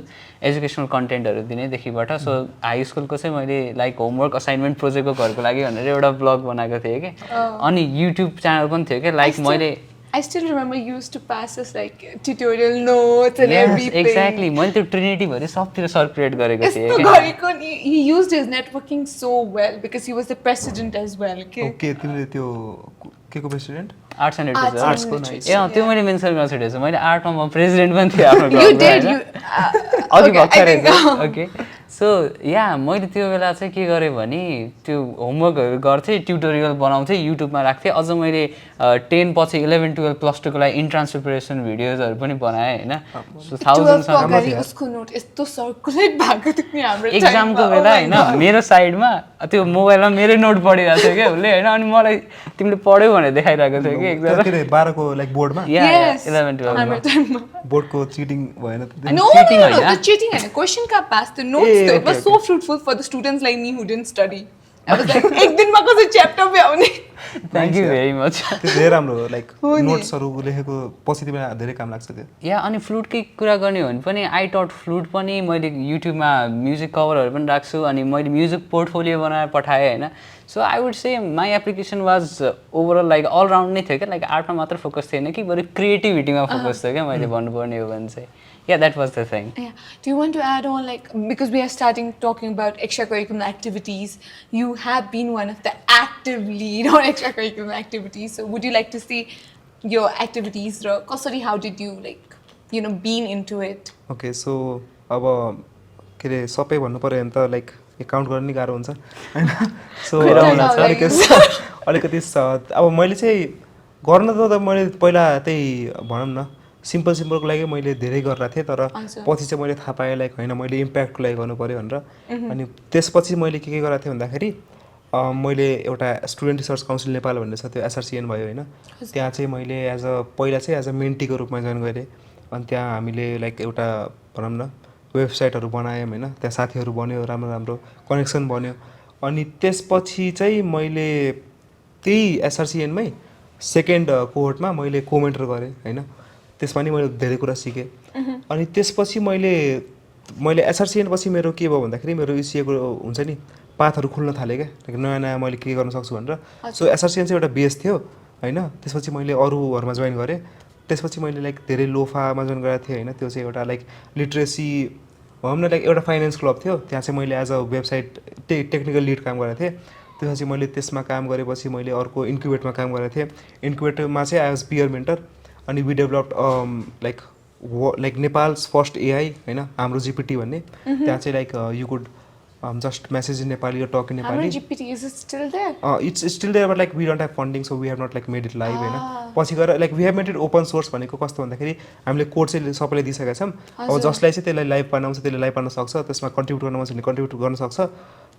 S2: एजुकेसनल कन्टेन्टहरू दिनेदेखिबाट सो हाई स्कुलको चाहिँ मैले लाइक होमवर्क असाइनमेन्ट प्रोजेक्टको घरको लागि भनेर एउटा ब्लग बनाएको थिएँ कि अनि युट्युब च्यानल पनि थियो कि लाइक मैले
S3: I still remember you used to pass us like tutorial notes and
S2: Yes,
S3: everything.
S2: exactly. मैले त्यो ट्रिनिटी भरि सबतिर सर्कुलेट गरेको थिएँ
S3: यस्तो गरेको नि, he used his networking so well because he was the president as well. Okay.
S1: Okay तिमीले त्यो के को president
S2: arts and
S3: Arts
S2: literature
S3: and literature.
S2: ए त्यो मैले मेन्सन गर्न छुटेछु मैले आर्टमा म प्रेसिडेन्ट पनि थिएँ आफ्नो
S3: You
S2: क्लबमा
S3: did.
S2: हैन
S3: Okay,
S2: अघि
S3: I
S2: भर्खरै
S3: think-
S2: ओके सो या मैले त्यो बेला चाहिँ के गरेँ भने त्यो होमवर्कहरू गर्थेँ ट्युटोरियल बनाउँथेँ युट्युबमा राख्थेँ अझ मैले 10 पछि 11 12 प्लस टूको लागि इन्ट्रान्स प्रिपरेसन भिडियोजहरू पनि बनाएँ होइन सो
S3: 12 को
S2: थाउजन्डसम्म
S3: अगाडि उसको नोट यस्तो सर्कुलेट भएको थियो नि हाम्रो
S2: एक्जामको
S3: time मा.
S2: बेला
S3: Oh my
S2: होइन मेरो साइडमा त्यो मोबाइलमा मेरै नोट पढिरहेको थियो क्या उसले होइन अनि मलाई तिमीले पढ्यौ भनेर देखाइरहेको थियो कि एकजना
S1: के अरे 12 को लाइक बोर्डमा
S3: Yes.
S2: 11 12
S3: हाम्रो time मा.
S1: बोर्डको चिटिङ भएन त
S3: No,
S2: cheating
S3: no,
S2: होइन?
S3: the cheating and question ka pass the notes.
S1: Eh,
S3: It
S1: okay,
S3: was so fruitful for the students like me who didn't study. I was like, एक दिन मा कसै च्याप्टर भ्याउने.
S2: थ्याङ्क यू भेरी मच
S1: त्यो धेरै राम्रो हो लाइक
S3: हो नि।
S1: नोट्सहरू लेखेको पछि तिमीलाई धेरै काम लाग्छ त्यो
S2: या अनि फ्लुटकै कुरा गर्ने हो भने पनि आई टट फ्लुट पनि मैले युट्युबमा म्युजिक कभरहरू पनि राख्छु अनि मैले म्युजिक पोर्टफोलियो बनाएर पठाएँ होइन so I would say my application was overall like all-round नै थियो क्या लाइक आर्टमा मात्र फोकस थिएन कि बरु क्रिएटिभिटीमा फोकस थियो क्या मैले भन्नुपर्ने हो भने चाहिँ या that was the thing
S3: Yeah. Do you want to add on, like, because we are starting talking about extracurricular activities, you have been one of the active lead on extracurricular activities. So, would you like to see your activities? Kasari, how did you, like, you know, been into it?
S1: Okay so अब के अरे सबै भन्नु पऱ्यो भने त like count गर्न नि गाह्रो हुन्छ होइन सो अलिकति अब मैले चाहिँ गर्न त मैले पहिला त्यही भनौँ न सिम्पलको लागि मैले धेरै गरिरहेको थिएँ तर पछि चाहिँ मैले थाहा पाएँ लाइक होइन मैले इम्प्याक्टको लागि गर्नु पऱ्यो भनेर अनि त्यसपछि मैले के गरेको थिएँ भन्दाखेरि मैले एउटा स्टुडेन्ट रिसर्च काउन्सिल नेपाल भन्ने छ त्यो एसआरसिएन भयो होइन त्यहाँ चाहिँ मैले पहिला चाहिँ एज अ मेन्टीको रूपमा जोइन गरेँ अनि त्यहाँ हामीले लाइक एउटा भनौँ न वेबसाइटहरू बनायौँ होइन त्यहाँ साथीहरू बन्यो राम्रो राम्रो कनेक्सन बन्यो अनि त्यसपछि चाहिँ मैले त्यही एसआरसिएनमै सेकेन्ड कोहोर्टमा मैले कोमेन्टर गरेँ होइन त्यसमा नि मैले धेरै कुरा सिकेँ अनि त्यसपछि मैले एसआरसिएन पछि मेरो के भयो भन्दाखेरि मेरो इसिएको हुन्छ नि पाथहरू खुल्न थालेँ क्या नयाँ नयाँ मैले के गर्न सक्छु भनेर सो एसआरसिएन चाहिँ एउटा बेस थियो होइन त्यसपछि मैले अरूहरूमा जोइन गरेँ त्यसपछि मैले लाइक धेरै लोफामा जोइन गरेको थिएँ होइन त्यो चाहिँ एउटा लाइक लिट्रेसी भनौँ न लाइक एउटा फाइनेन्स क्लब थियो त्यहाँ चाहिँ मैले as a website technical lead काम गरेको थिएँ त्यसपछि मैले त्यसमा काम गरेपछि मैले अर्को इन्क्युबेटमा काम गरेको थिएँ इन्क्युबेटमा चाहिँ आई वाज पियर मेन्टर अनि we developed like Nepal's first AI होइन हाम्रो जिपिटी भन्ने त्यहाँ चाहिँ like you could just message in Nepali talk in Nepali
S3: GPT, is it still there?
S1: It's still there but like we don't have funding so we have not like made it live होइन पछि गएर like we have made it open source भनेको कस्तो भन्दाखेरि हामीले code चाहिँ सबैलाई दिइसकेका छौँ अब जसलाई चाहिँ त्यसलाई लाइभ पार्न आउँछ त्यसले लाइभ पार्न सक्छ त्यसमा कन्ट्रिब्युट गर्न आउँछ भने कन्ट्रिब्युट गर्न सक्छ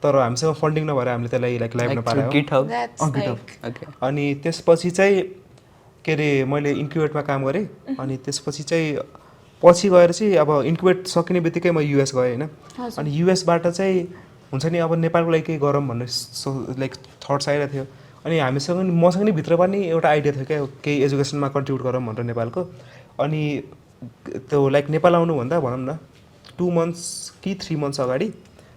S1: तर हामीसँग फन्डिङ नभएर हामीले त्यसलाई लाइक लाइभ नपाएर
S2: गिटहब
S3: That's like,
S2: ओके
S1: अनि त्यसपछि चाहिँ के अरे मैले इन्क्युबेटमा काम गरेँ अनि त्यसपछि चाहिँ पछि गएर चाहिँ अब इन्क्युबेट सकिने बित्तिकै म युएस गएँ होइन अनि युएसबाट चाहिँ हुन्छ नि अब नेपालको लागि केही गरौँ भन्ने लाइक थट्स आइरहेको थियो अनि हामीसँग मसँग नि भित्र पनि एउटा आइडिया थियो क्या केही एजुकेसनमा कन्ट्रिब्युट गरौँ भनेर नेपालको अनि त्यो लाइक नेपाल आउनुभन्दा भनौँ न 2 months कि 3 months अगाडि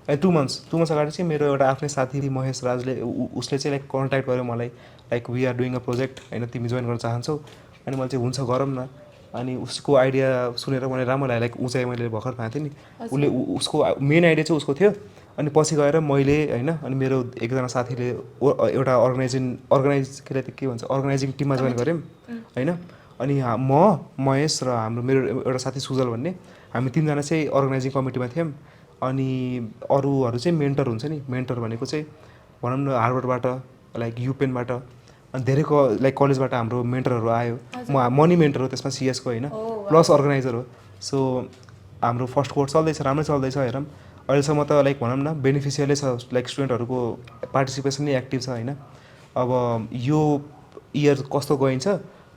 S1: 2 months अगाडि चाहिँ मेरो एउटा आफ्नै साथी महेश राजले उसले चाहिँ लाइक कन्ट्याक्ट गर्यो मलाई like we are doing a project होइन तिमी जोइन गर्न चाहन्छौ अनि मैले चाहिँ हुन्छ गरौँ न अनि उसको आइडिया सुनेर मलाई राम्रो लाग्यो लाइक उँचाइ मैले भर्खर पाएको थिएँ नि उसले उसको मेन आइडिया चाहिँ उसको थियो अनि पछि गएर मैले होइन अनि मेरो एकजना साथीले एउटा अर्गनाइजिङ टिममा जोइन गऱ्यौँ होइन अनि महेश र मेरो एउटा साथी सुजल भन्ने हामी 3जना चाहिँ अर्गनाइजिङ कमिटीमा थियौँ अनि अरूहरू चाहिँ मेन्टर हुन्छ नि मेन्टर भनेको चाहिँ भनौँ न हार्वर्डबाट लाइक युपेनबाट अनि धेरै लाइक कलेजबाट हाम्रो मेन्टरहरू आयो म नि मेन्टर हो त्यसमा सिएसको होइन प्लस अर्गनाइजर हो सो हाम्रो फर्स्ट कोर्स चल्दैछ राम्रै चल्दैछ हेरौँ अहिलेसम्म त लाइक भनौँ न बेनिफिसियलै छ लाइक स्टुडेन्टहरूको पार्टिसिपेसन नै एक्टिभ छ होइन अब यो इयर कस्तो गइन्छ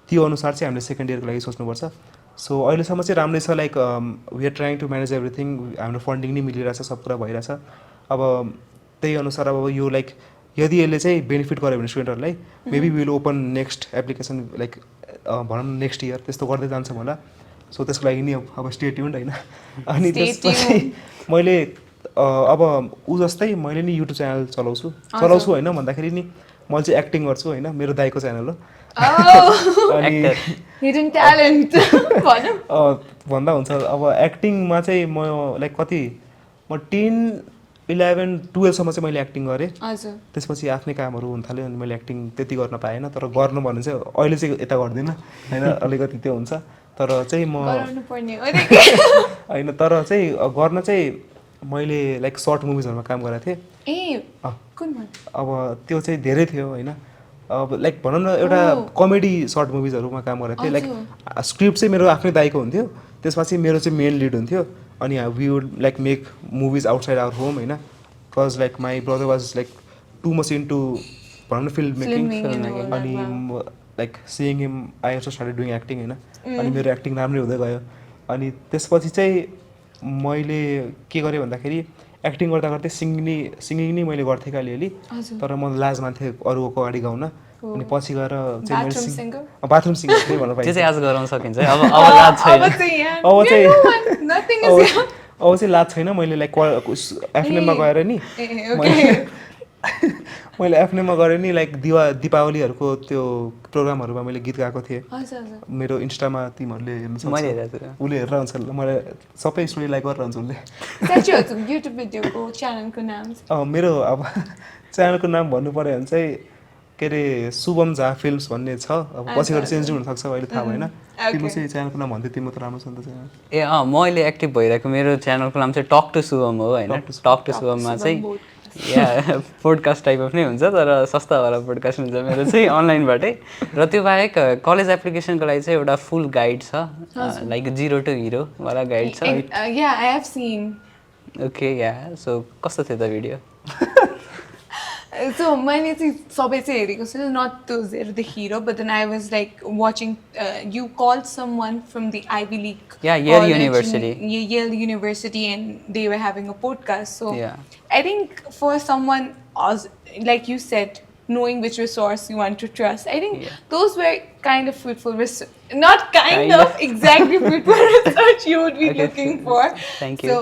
S1: त्यो अनुसार चाहिँ हामीले सेकेन्ड इयरको लागि सोच्नुपर्छ सो अहिलेसम्म चाहिँ राम्रै छ like we are trying to manage everything हाम्रो फन्डिङ नै मिलिरहेछ सब कुरा भइरहेछ अब त्यही अनुसार अब यो लाइक यदि यसले चाहिँ बेनिफिट गर्यो भने स्टुडेन्टहरूलाई maybe will open next application like भनौँ नेक्स्ट इयर त्यस्तो गर्दै जान्छौँ होला सो त्यसको लागि नि अब स्टे ट्युन्ड होइन अनि त्यसपछि मैले अब ऊ जस्तै मैले नि युट्युब च्यानल चलाउँछु होइन भन्दाखेरि नि म चाहिँ एक्टिङ गर्छु होइन मेरो दाइको च्यानल हो अनि
S3: हिडन ट्यालेन्ट भनौँ
S1: भन्दा हुन्छ अब एक्टिङमा चाहिँ म लाइक कति म 10, 11, 12सम्म चाहिँ मैले एक्टिङ गरेँ
S3: हजुर
S1: त्यसपछि आफ्नै कामहरू हुन थाल्यो अनि मैले एक्टिङ त्यति गर्न पाएन तर गर्नु भने चाहिँ अहिले चाहिँ यता गर्दिनँ होइन अलिकति त्यो हुन्छ तर चाहिँ म
S3: गराउनु पर्ने हो
S1: होइन तर चाहिँ गर्न चाहिँ मैले लाइक सर्ट मुभिजहरूमा काम गरेको थिएँ
S3: ए कुन मन
S1: अब त्यो चाहिँ धेरै थियो होइन अब लाइक भनौँ न एउटा कमेडी सर्ट मुभिजहरूमा काम गरेको थिएँ लाइक स्क्रिप्ट चाहिँ मेरो आफ्नै दाइको हुन्थ्यो त्यसमा चाहिँ मेरो चाहिँ मेन लिड हुन्थ्यो अनि we would like make movies outside our home होइन because like my brother was like too much into भनौँ न फिल्म मेकिङ अनि like seeing him I also started doing acting होइन अनि मेरो एक्टिङ राम्रै हुँदै गयो अनि त्यसपछि चाहिँ मैले के गरेँ भन्दाखेरि एक्टिङ गर्दा गर्दै सिङ्गिङ नै मैले गर्थेँ कि अलिअलि तर म लाज मान्थेँ अरूको अगाडि गाउन अनि पछि गएर चाहिँ मैले बाथरुम सिङ्गर चाहिँ भन्न पाइन्छ
S2: त्यो चाहिँ आज गराउन सकिन्छ है अब लाज छैन
S1: अब चाहिँ लाज छैन मैले लाइक एफएनएममा गएर नि मैले एफएनएममा गएर नि लाइक दिपावलीहरूको त्यो प्रोग्रामहरूमा मैले गीत गाएको थिएँ मेरो इन्स्टामा तिमीहरूले हेर्नु सक्छ उसले हेरेर हुन्छ मलाई सबै स्टोरी लाइक गरेर हुन्छ उसले
S3: युट्युब भिडियोको च्यानलको नाम
S1: मेरो अब च्यानलको नाम भन्नु पऱ्यो भने चाहिँ के अरे शुभम झा फिल्म्स भन्ने छ अब पछि गएर चेन्ज हुनसक्छ अहिले थाहा भएन तिम्रो चाहिँ च्यानलको नाम भन्दै तिम्रो त राम्रो छ नि त च्यानल
S2: ए म अहिले एक्टिभ भइरहेको मेरो च्यानलको नाम चाहिँ टक टु शुभम हो होइन टक टु शुभममा चाहिँ या पोडकास्ट टाइप अफ नै हुन्छ तर सस्तावाला पोडकास्ट हुन्छ मेरो चाहिँ अनलाइनबाटै र त्यो बाहेक कलेज एप्लिकेसनको लागि चाहिँ एउटा फुल गाइड छ लाइक 0 to Hero वाला गाइड छ ओके या सो कस्तो थियो त भिडियो
S3: So मैले चाहिँ सबै चाहिँ हेरेको छु not to Zero the Hero but then I was like watching you called someone from the Ivy League
S2: Yale University
S3: Yale University and they were having a podcast so I think for someone like you said knowing which resource you want to trust I think those were kind of fruitful not kind of exactly fruitful research you would be looking for
S2: thank you
S3: so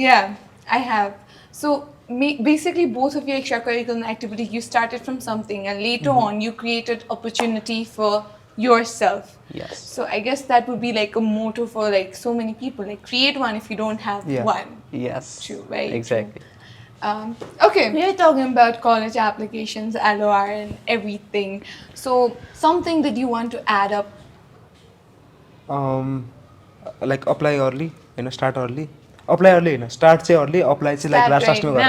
S3: yeah I have so basically both of your extracurricular activities you started from something and later on you created opportunity for yourself so I guess that would be like a motto for like so many people like create one if you don't have one
S2: true right
S3: exactly okay we are talking about college applications LOR and everything so something that you want to add up
S1: like apply early start early apply early होइन start चाहिँ early apply चाहिँ like last लास्टमा गर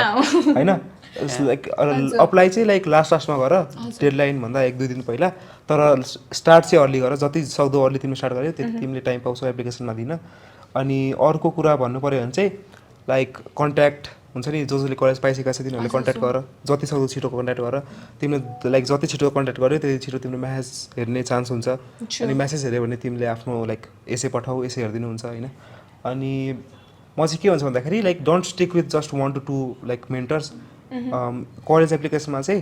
S1: होइन like apply चाहिँ like last लास्टमा गर deadline भन्दा 1-2 दिन पहिला तर स्टार्ट चाहिँ अर्ली गर जति सक्दो अर्ली तिमीले स्टार्ट गर्यो त्यति तिमीले टाइम पाउँछौ एप्लिकेसनमा दिन अनि अर्को कुरा भन्नु पऱ्यो भने चाहिँ लाइक कन्ट्याक्ट हुन्छ नि जसले कलेज पाइसकेका छ तिनीहरूले कन्ट्याक्ट गर जति सक्दो छिटो कन्ट्याक्ट गर तिमीले लाइक जति छिटो कन्ट्याक्ट गर्यो त्यति छिटो तिम्रो म्यासेज हेर्ने चान्स हुन्छ अनि म्यासेज हेऱ्यो भने तिमीले आफ्नो लाइक एसे पठाऊ एसे हेरिदिनु हुन्छ होइन अनि म चाहिँ के भन्छ भन्दाखेरि like don't stick with just 1 to 2 like mentors college एप्लिकेसनमा चाहिँ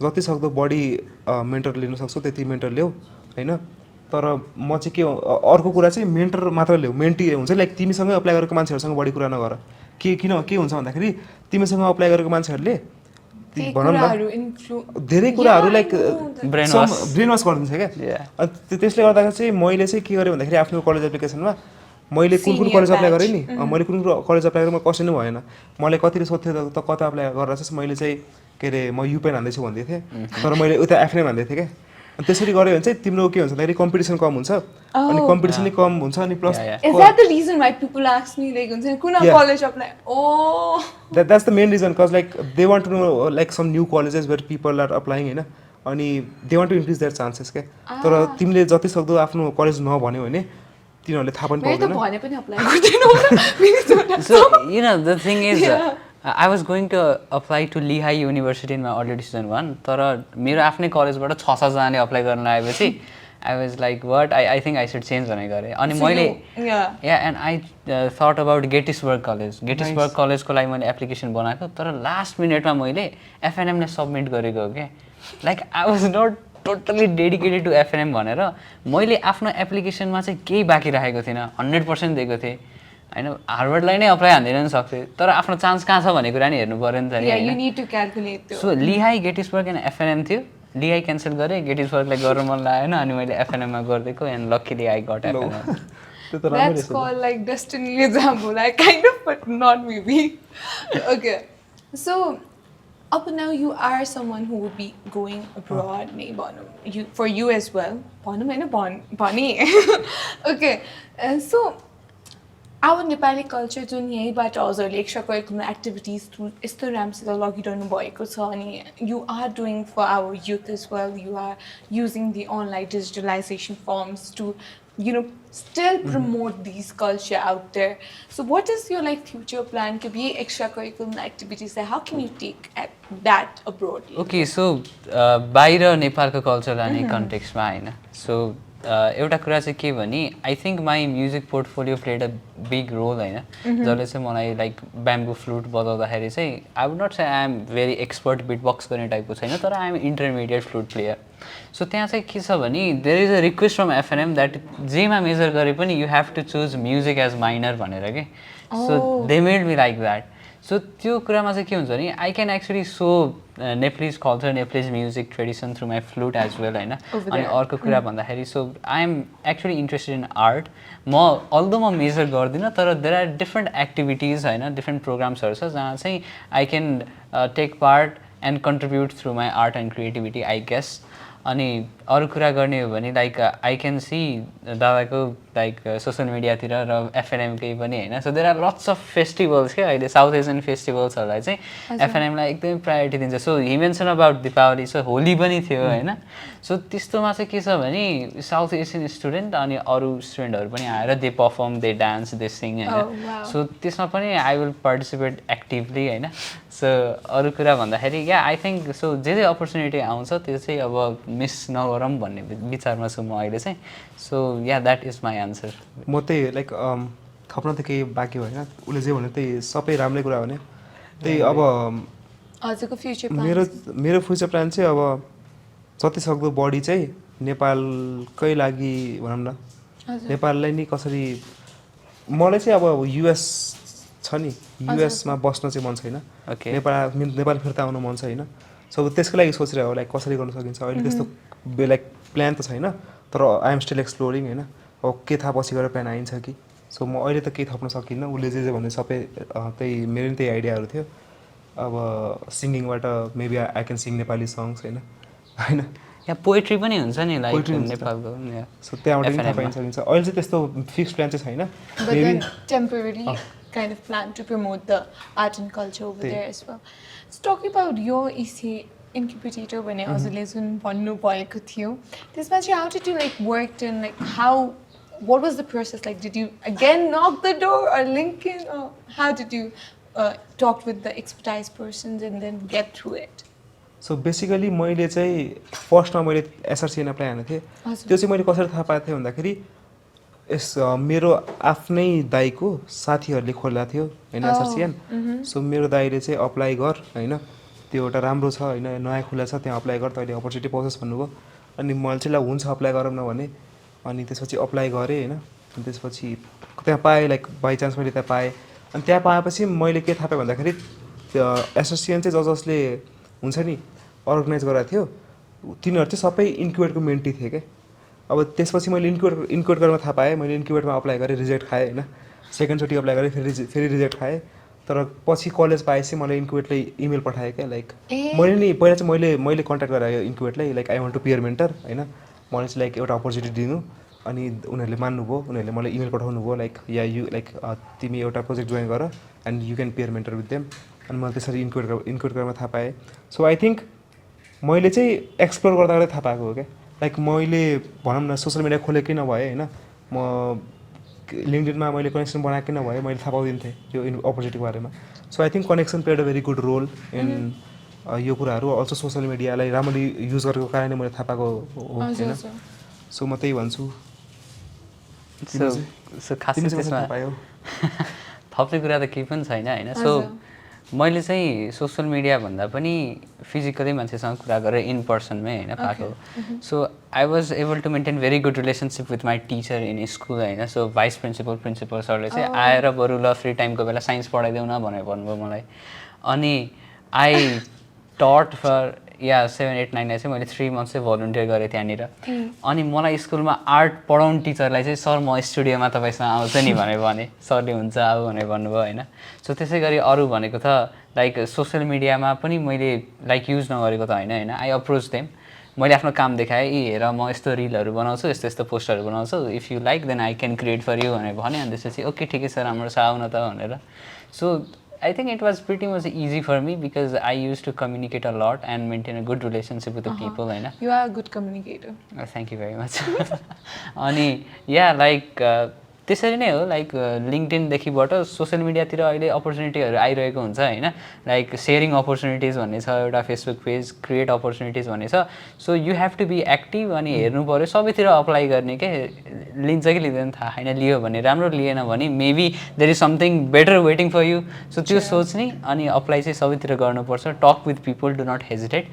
S1: जति सक्दो बढी मेन्टर लिन सक्छौ त्यति मेन्टर ल्याऊ होइन तर म चाहिँ के अर्को कुरा चाहिँ मेन्टर मात्र ल्याऊ मेन्टी हुन्छ लाइक तिमीसँगै अप्लाई गरेको मान्छेहरूसँग बढी कुरा नगर किन के हुन्छ भन्दाखेरि तिमीसँग अप्लाई गरेको मान्छेहरूले भनौँ न धेरै कुराहरू लाइक ब्रेन वास गरिदिन्छ क्या त्यसले गर्दा चाहिँ मैले चाहिँ के गरेँ भन्दाखेरि आफ्नो कलेज एप्लिकेसनमा मैले कुन कलेज अप्लाई गरेँ नि मैले कुन कलेज अप्लाई गरेँ म कसै नै भएन मैले कतिले सोध्थेँ त कता अप्लाई गरेर चाहिँ मैले चाहिँ के अरे म युपेन हान्दैछु भन्दै थिएँ तर मैले उता एफएनएम हान्दै थिएँ क्या अनि त्यसरी गऱ्यो भने चाहिँ तिम्रो के हुन्छ भन्दाखेरि कम्पिटिसन कम हुन्छ अनि कम्पिटिसन नै कम हुन्छ अनि plus
S3: is that the reason why people ask me like हुन्छ कुन college apply
S1: that's the main reason cause like they want to know like some new colleges where people are applying होइन अनि they want to increase their chances क्या तर तिमीले जति सक्दो आफ्नो कलेज नभन्यो भने तिनीहरूले थाहा पनि
S2: पाउँदैन so you know the thing is I was going to apply to Lehigh university in my early decision 1 तर मेरो आफ्नै कलेजबाट 6-7जनाले अप्लाई गर्न आएपछि I was like what I think I should change भनेर गरेँ अनि मैले and I thought about Gettysburg कलेजको लागि मैले एप्लिकेसन बनाएको तर लास्ट मिनटमा मैले एफएनएम नै सबमिट गरेको हो क्या like I was not totally dedicated to FNM भनेर मैले आफ्नो एप्लिकेसनमा चाहिँ केही बाँकी राखेको थिइनँ 100% दिएको थिएँ होइन हार्वर्डलाई नै अप्लाई हान्दिन नि सक्थेँ तर आफ्नो चान्स कहाँ छ भन्ने कुरा नि हेर्नु पऱ्यो नि त नि सो लिहाई गेटिसबर्ग एन्ड एफएनएम थियो डिआई क्यान्सल गरेँ गेटिज फर्कलाई गर्न मन लागेन अनि मैले एफएनएममा गरिदिएको एन्ड लक्कीली आई गट एफएनएम
S1: त्यो त राम्रै
S3: That's called like destiny example, like kind of, but not maybe. Okay. So, up now you are someone who would be going abroad, you for you as well. Bonnie. Okay. So, our Nepali culture जुन यहीँबाट हजुरले extracurricular activities through यस्तो राम्रोसित लगिरहनु भएको छ अनि you are doing for our youth as well. You are using the online digitalization forms to still promote these culture out there. So what is your like future plan to be extracurricular activities there? How can you take that abroad?
S2: Okay so बाहिर नेपालको culture लाने कन्टेक्स्टमा होइन so एउटा कुरा चाहिँ के भने I think my music portfolio played a big role होइन जसले चाहिँ मलाई लाइक ब्याम्बो फ्लुट बजाउँदाखेरि चाहिँ I would not say I am very expert beatbox गर्ने टाइपको छैन तर I am intermediate flute player so त्यहाँ चाहिँ के छ भने there is a request from FNM that जेमा मेजर गरे पनि you have to choose music as minor भनेर के so they made me like that so त्यो कुरामा चाहिँ के हुन्छ भने I can actually so Nepalese culture Nepalese music tradition through my flute as well होइन अनि अर्को कुरा भन्दाखेरि so I am actually interested in art although म मेजर गर्दिनँ तर देयर आर डिफ्रेन्ट एक्टिभिटिज होइन डिफ्रेन्ट प्रोग्राम्सहरू छ जहाँ चाहिँ I can take part and contribute through my art and creativity I guess अनि अरू कुरा गर्ने हो भने लाइक आई क्यान सी दादाको लाइक सोसियल मिडियातिर र एफएनएमकै पनि होइन so there are lots of festivals क्या अहिले साउथ एसियन फेस्टिभल्सहरूलाई चाहिँ एफएनएमलाई एकदमै प्रायोरिटी दिन्छ so he mention about Dipawali so Holi पनि थियो होइन सो त्यस्तोमा चाहिँ के छ भने साउथ एसियन स्टुडेन्ट अनि अरू स्टुडेन्टहरू पनि आएर they perform they dance they sing होइन सो त्यसमा पनि आई विल पार्टिसिपेट एक्टिभली होइन सो अरू कुरा भन्दाखेरि या आई थिङ्क सो जे अपर्च्युनिटी आउँछ त्यो चाहिँ अब मिस नगरौँ भन्ने विचारमा छु म अहिले चाहिँ so yeah that is my answer
S1: म त्यही लाइक थप्न त केही बाँकी होइन उसले जे भन्यो त्यही सबै राम्रै कुरा भने त्यही अब
S3: हजुरको फ्युचर
S1: मेरो फ्युचर प्लान चाहिँ अब जतिसक्दो बढी चाहिँ नेपालकै लागि भनौँ न नेपाललाई नि कसरी मलाई चाहिँ अब युएस छ नि युएसमा बस्न चाहिँ मन छैन नेपाल फिर्ता आउनु मन छ होइन सो त्यसको लागि सोचिरहेको लाइक कसरी गर्न सकिन्छ अहिले त्यस्तो लाइक प्लान त छैन तर आई एम स्टिल एक्सप्लोरिङ होइन अब के थाहा पछि गएर प्लान आइन्छ कि सो म अहिले त केही थप्न सकिनँ उसले जे भन्यो सबै त्यही मेरो नि त्यही आइडियाहरू थियो अब सिङ्गिङबाट maybe I can sing Nepali songs होइन
S2: यहाँ पोएट्री पनि हुन्छ नि लाइक नेपालको
S1: सो त्यहाँबाट पनि थाहा पाइन सकिन्छ अहिले चाहिँ त्यस्तो फिक्स प्लान चाहिँ छैन
S3: maybe temporary kind of plan to promote the art and culture over there as well. So talking about your ECA incubator when हजुरले जुन भन्नु भएको थियो त्यसमा चाहिँ how did you like worked and like what was the process like? Did you again knock the door or link in or how did you talk with the expertise persons and then get through it?
S1: So basically मैले चाहिँ फर्स्टमा मैले एसआरसिएन apply हानेको थिएँ त्यो चाहिँ मैले कसरी थाहा पाएको थिएँ भन्दाखेरि मेरो आफ्नै दाइको साथीहरूले खोलेको थियो होइन एसआरसिएन सो मेरो दाइले चाहिँ अप्लाई गर होइन त्यो एउटा राम्रो छ होइन नयाँ खुला छ त्यहाँ अप्लाई गर तैँले अपर्च्युनिटी पाउँछस् भन्नुभयो अनि मैले चाहिँ ल हुन्छ अप्लाई गरौँ न भने अनि त्यसपछि अप्लाई गरेँ होइन अनि त्यसपछि त्यहाँ पाएँ लाइक बाई चान्स मैले त्यहाँ पाएँ अनि त्यहाँ पाएपछि मैले के थाहा पाएँ भन्दाखेरि एसोसिएसन चाहिँ जसले हुन्छ नि अर्गनाइज गराएको थियो तिनीहरू चाहिँ सबै इन्क्युबेटको मेन्टी थिए क्या अब त्यसपछि मैले इन्क्युबेट गरेर थाहा पाएँ मैले इन्क्युबेटमा अप्लाई गरेँ रिजेक्ट खाएँ होइन सेकेन्डचोटि अप्लाई गरेँ फेरि रिजेक्ट खाएँ तर पछि कलेज पाएपछि मलाई इन्क्युबेटले इमेल पठाएँ क्या लाइक मैले नि पहिला चाहिँ मैले कन्ट्याक्ट गराएँ इन्क्युबेटलाई like I want to peer mentor होइन मलाई चाहिँ लाइक एउटा अपर्च्युनिटी दिनु अनि उनीहरूले मान्नुभयो उनीहरूले मलाई इमेल पठाउनु भयो लाइक या यु लाइक तिमी एउटा प्रोजेक्ट जोइन गर and you can peer mentor with them अनि मैले त्यसरी इन्क्युबेट गरेर थाहा पाएँ सो आई थिङ्क मैले चाहिँ एक्सप्लोर गर्दा गर्दै थाहा पाएको हो क्या लाइक मैले भनौँ न सोसियल मिडिया खोलेकै नभए होइन म लिङ्कडिनमा मैले कनेक्सन बनाएकै नभए मैले थाहा पाउँदिन्थेँ यो अपर्च्युनिटीको बारेमा so I think connection played a very good role in यो कुराहरू अल्सो सोसियल मिडियालाई राम्ररी युज गरेको कारणले मैले थाहा पाएको हो होइन सो म त्यही भन्छु
S2: थप्ने कुरा त केही पनि छैन होइन सो मैले चाहिँ सोसियल मिडिया भन्दा पनि फिजिकली मान्छेसँग कुरा गरेर इन पर्सनमै होइन पाएको so I was able to maintain very good relationship with my teacher in school होइन सो भाइस प्रिन्सिपल सरले चाहिँ आएर बरु ल फ्री टाइमको बेला साइन्स पढाइदेऊ न भनेर भन्नुभयो मलाई अनि आई टट फर या 7, 8, 9 चाहिँ मैले 3 मन्थ्स चाहिँ भलन्टियर गरेँ त्यहाँनिर अनि मलाई स्कुलमा आर्ट पढाउने टिचरलाई चाहिँ सर म स्टुडियोमा तपाईँसँग आउँछु नि भने सरले हुन्छ आऊ भनेर भन्नुभयो होइन सो त्यसै गरी अरू भनेको त लाइक सोसियल मिडियामा पनि मैले लाइक युज नगरेको त होइन आई अप्रोच देम मैले आफ्नो काम देखाएँ हेर म यस्तो रिलहरू बनाउँछु यस्तो यस्तो पोस्टहरू बनाउँछु if you like then I can create for you भनेर भने अनि त्यसपछि ओके ठिकै छ राम्रो छ आउन त भनेर so I think it was pretty much easy for me because I used to communicate a lot and maintain a good relationship with the people. Right?
S3: You are a good communicator.
S2: Thank you very much. Ani, yeah, like त्यसरी नै हो like लिङ्कडिनदेखिबाट social मिडियातिर अहिले अपर्च्युनिटीहरू आइरहेको हुन्छ होइन like sharing opportunities भन्ने छ एउटा फेसबुक पेज क्रिएट अपर्च्युनिटिज भन्ने छ so you have to be active अनि हेर्नु पऱ्यो सबैतिर अप्लाई गर्ने के लिन्छ कि लिँदैन थाहा छैन लियो भने राम्रो लिएन भने maybe there is something better waiting for you so त्यो सोच्ने अनि अप्लाई चाहिँ सबैतिर गर्नुपर्छ talk with people do not hesitate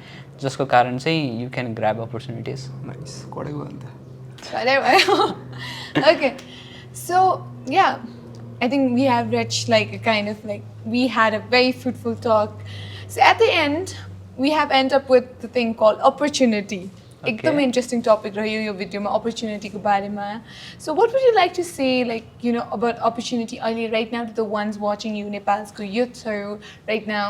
S2: जसको कारण चाहिँ you can grab opportunities
S1: nice कडै भयो अन्त
S3: कडै भयो okay So yeah, I think we have reached like a kind of like we had a very fruitful talk. So at the end, we have ended up with the thing called opportunity. एकदम interesting topic रह्यो यो भिडियोमा opportunity को बारेमा. So what would you like to say like you know about opportunity अहिले right now to the ones watching you Nepal's youth right now?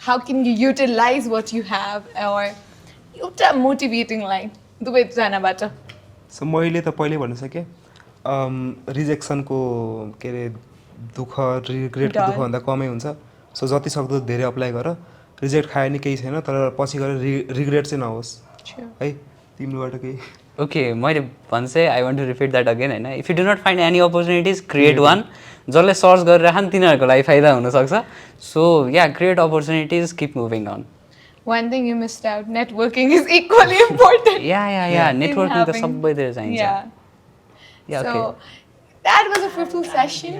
S3: How can you utilize what you have or एउटा motivating line दुवै जनाबाट?
S1: So मैले त पहिले भन्न सके रिजेक्सनको के अरे दुःख रिग्रेटको दुःखभन्दा कमै हुन्छ सो जति सक्दो धेरै अप्लाई गर रिजेक्ट खायो नि केही छैन तर पछि गएर रिग्रेट चाहिँ नहोस् है तिम्रोबाट केही
S2: ओके मैले भन्छ I want to repeat that again होइन if you do not find any opportunities create one जसले सर्च गरिरहन् तिनीहरूको लागि फाइदा हुनसक्छ so yeah create opportunities keep moving on
S3: One thing you missed out, networking is equally important.
S2: Yeah. Networking त सबैतिर चाहिन्छ.
S3: Yeah, so that was a fruitful session.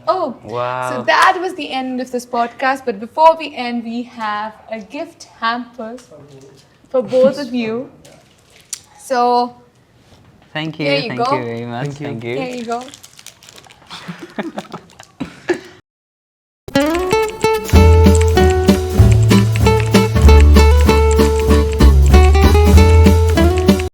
S3: Oh,
S2: wow.
S3: So that was the end of this podcast. But before we end, we have a gift hamper for both of you. So
S2: thank you.
S3: There you go.
S2: Thank you very much. Thank you.
S3: There you go.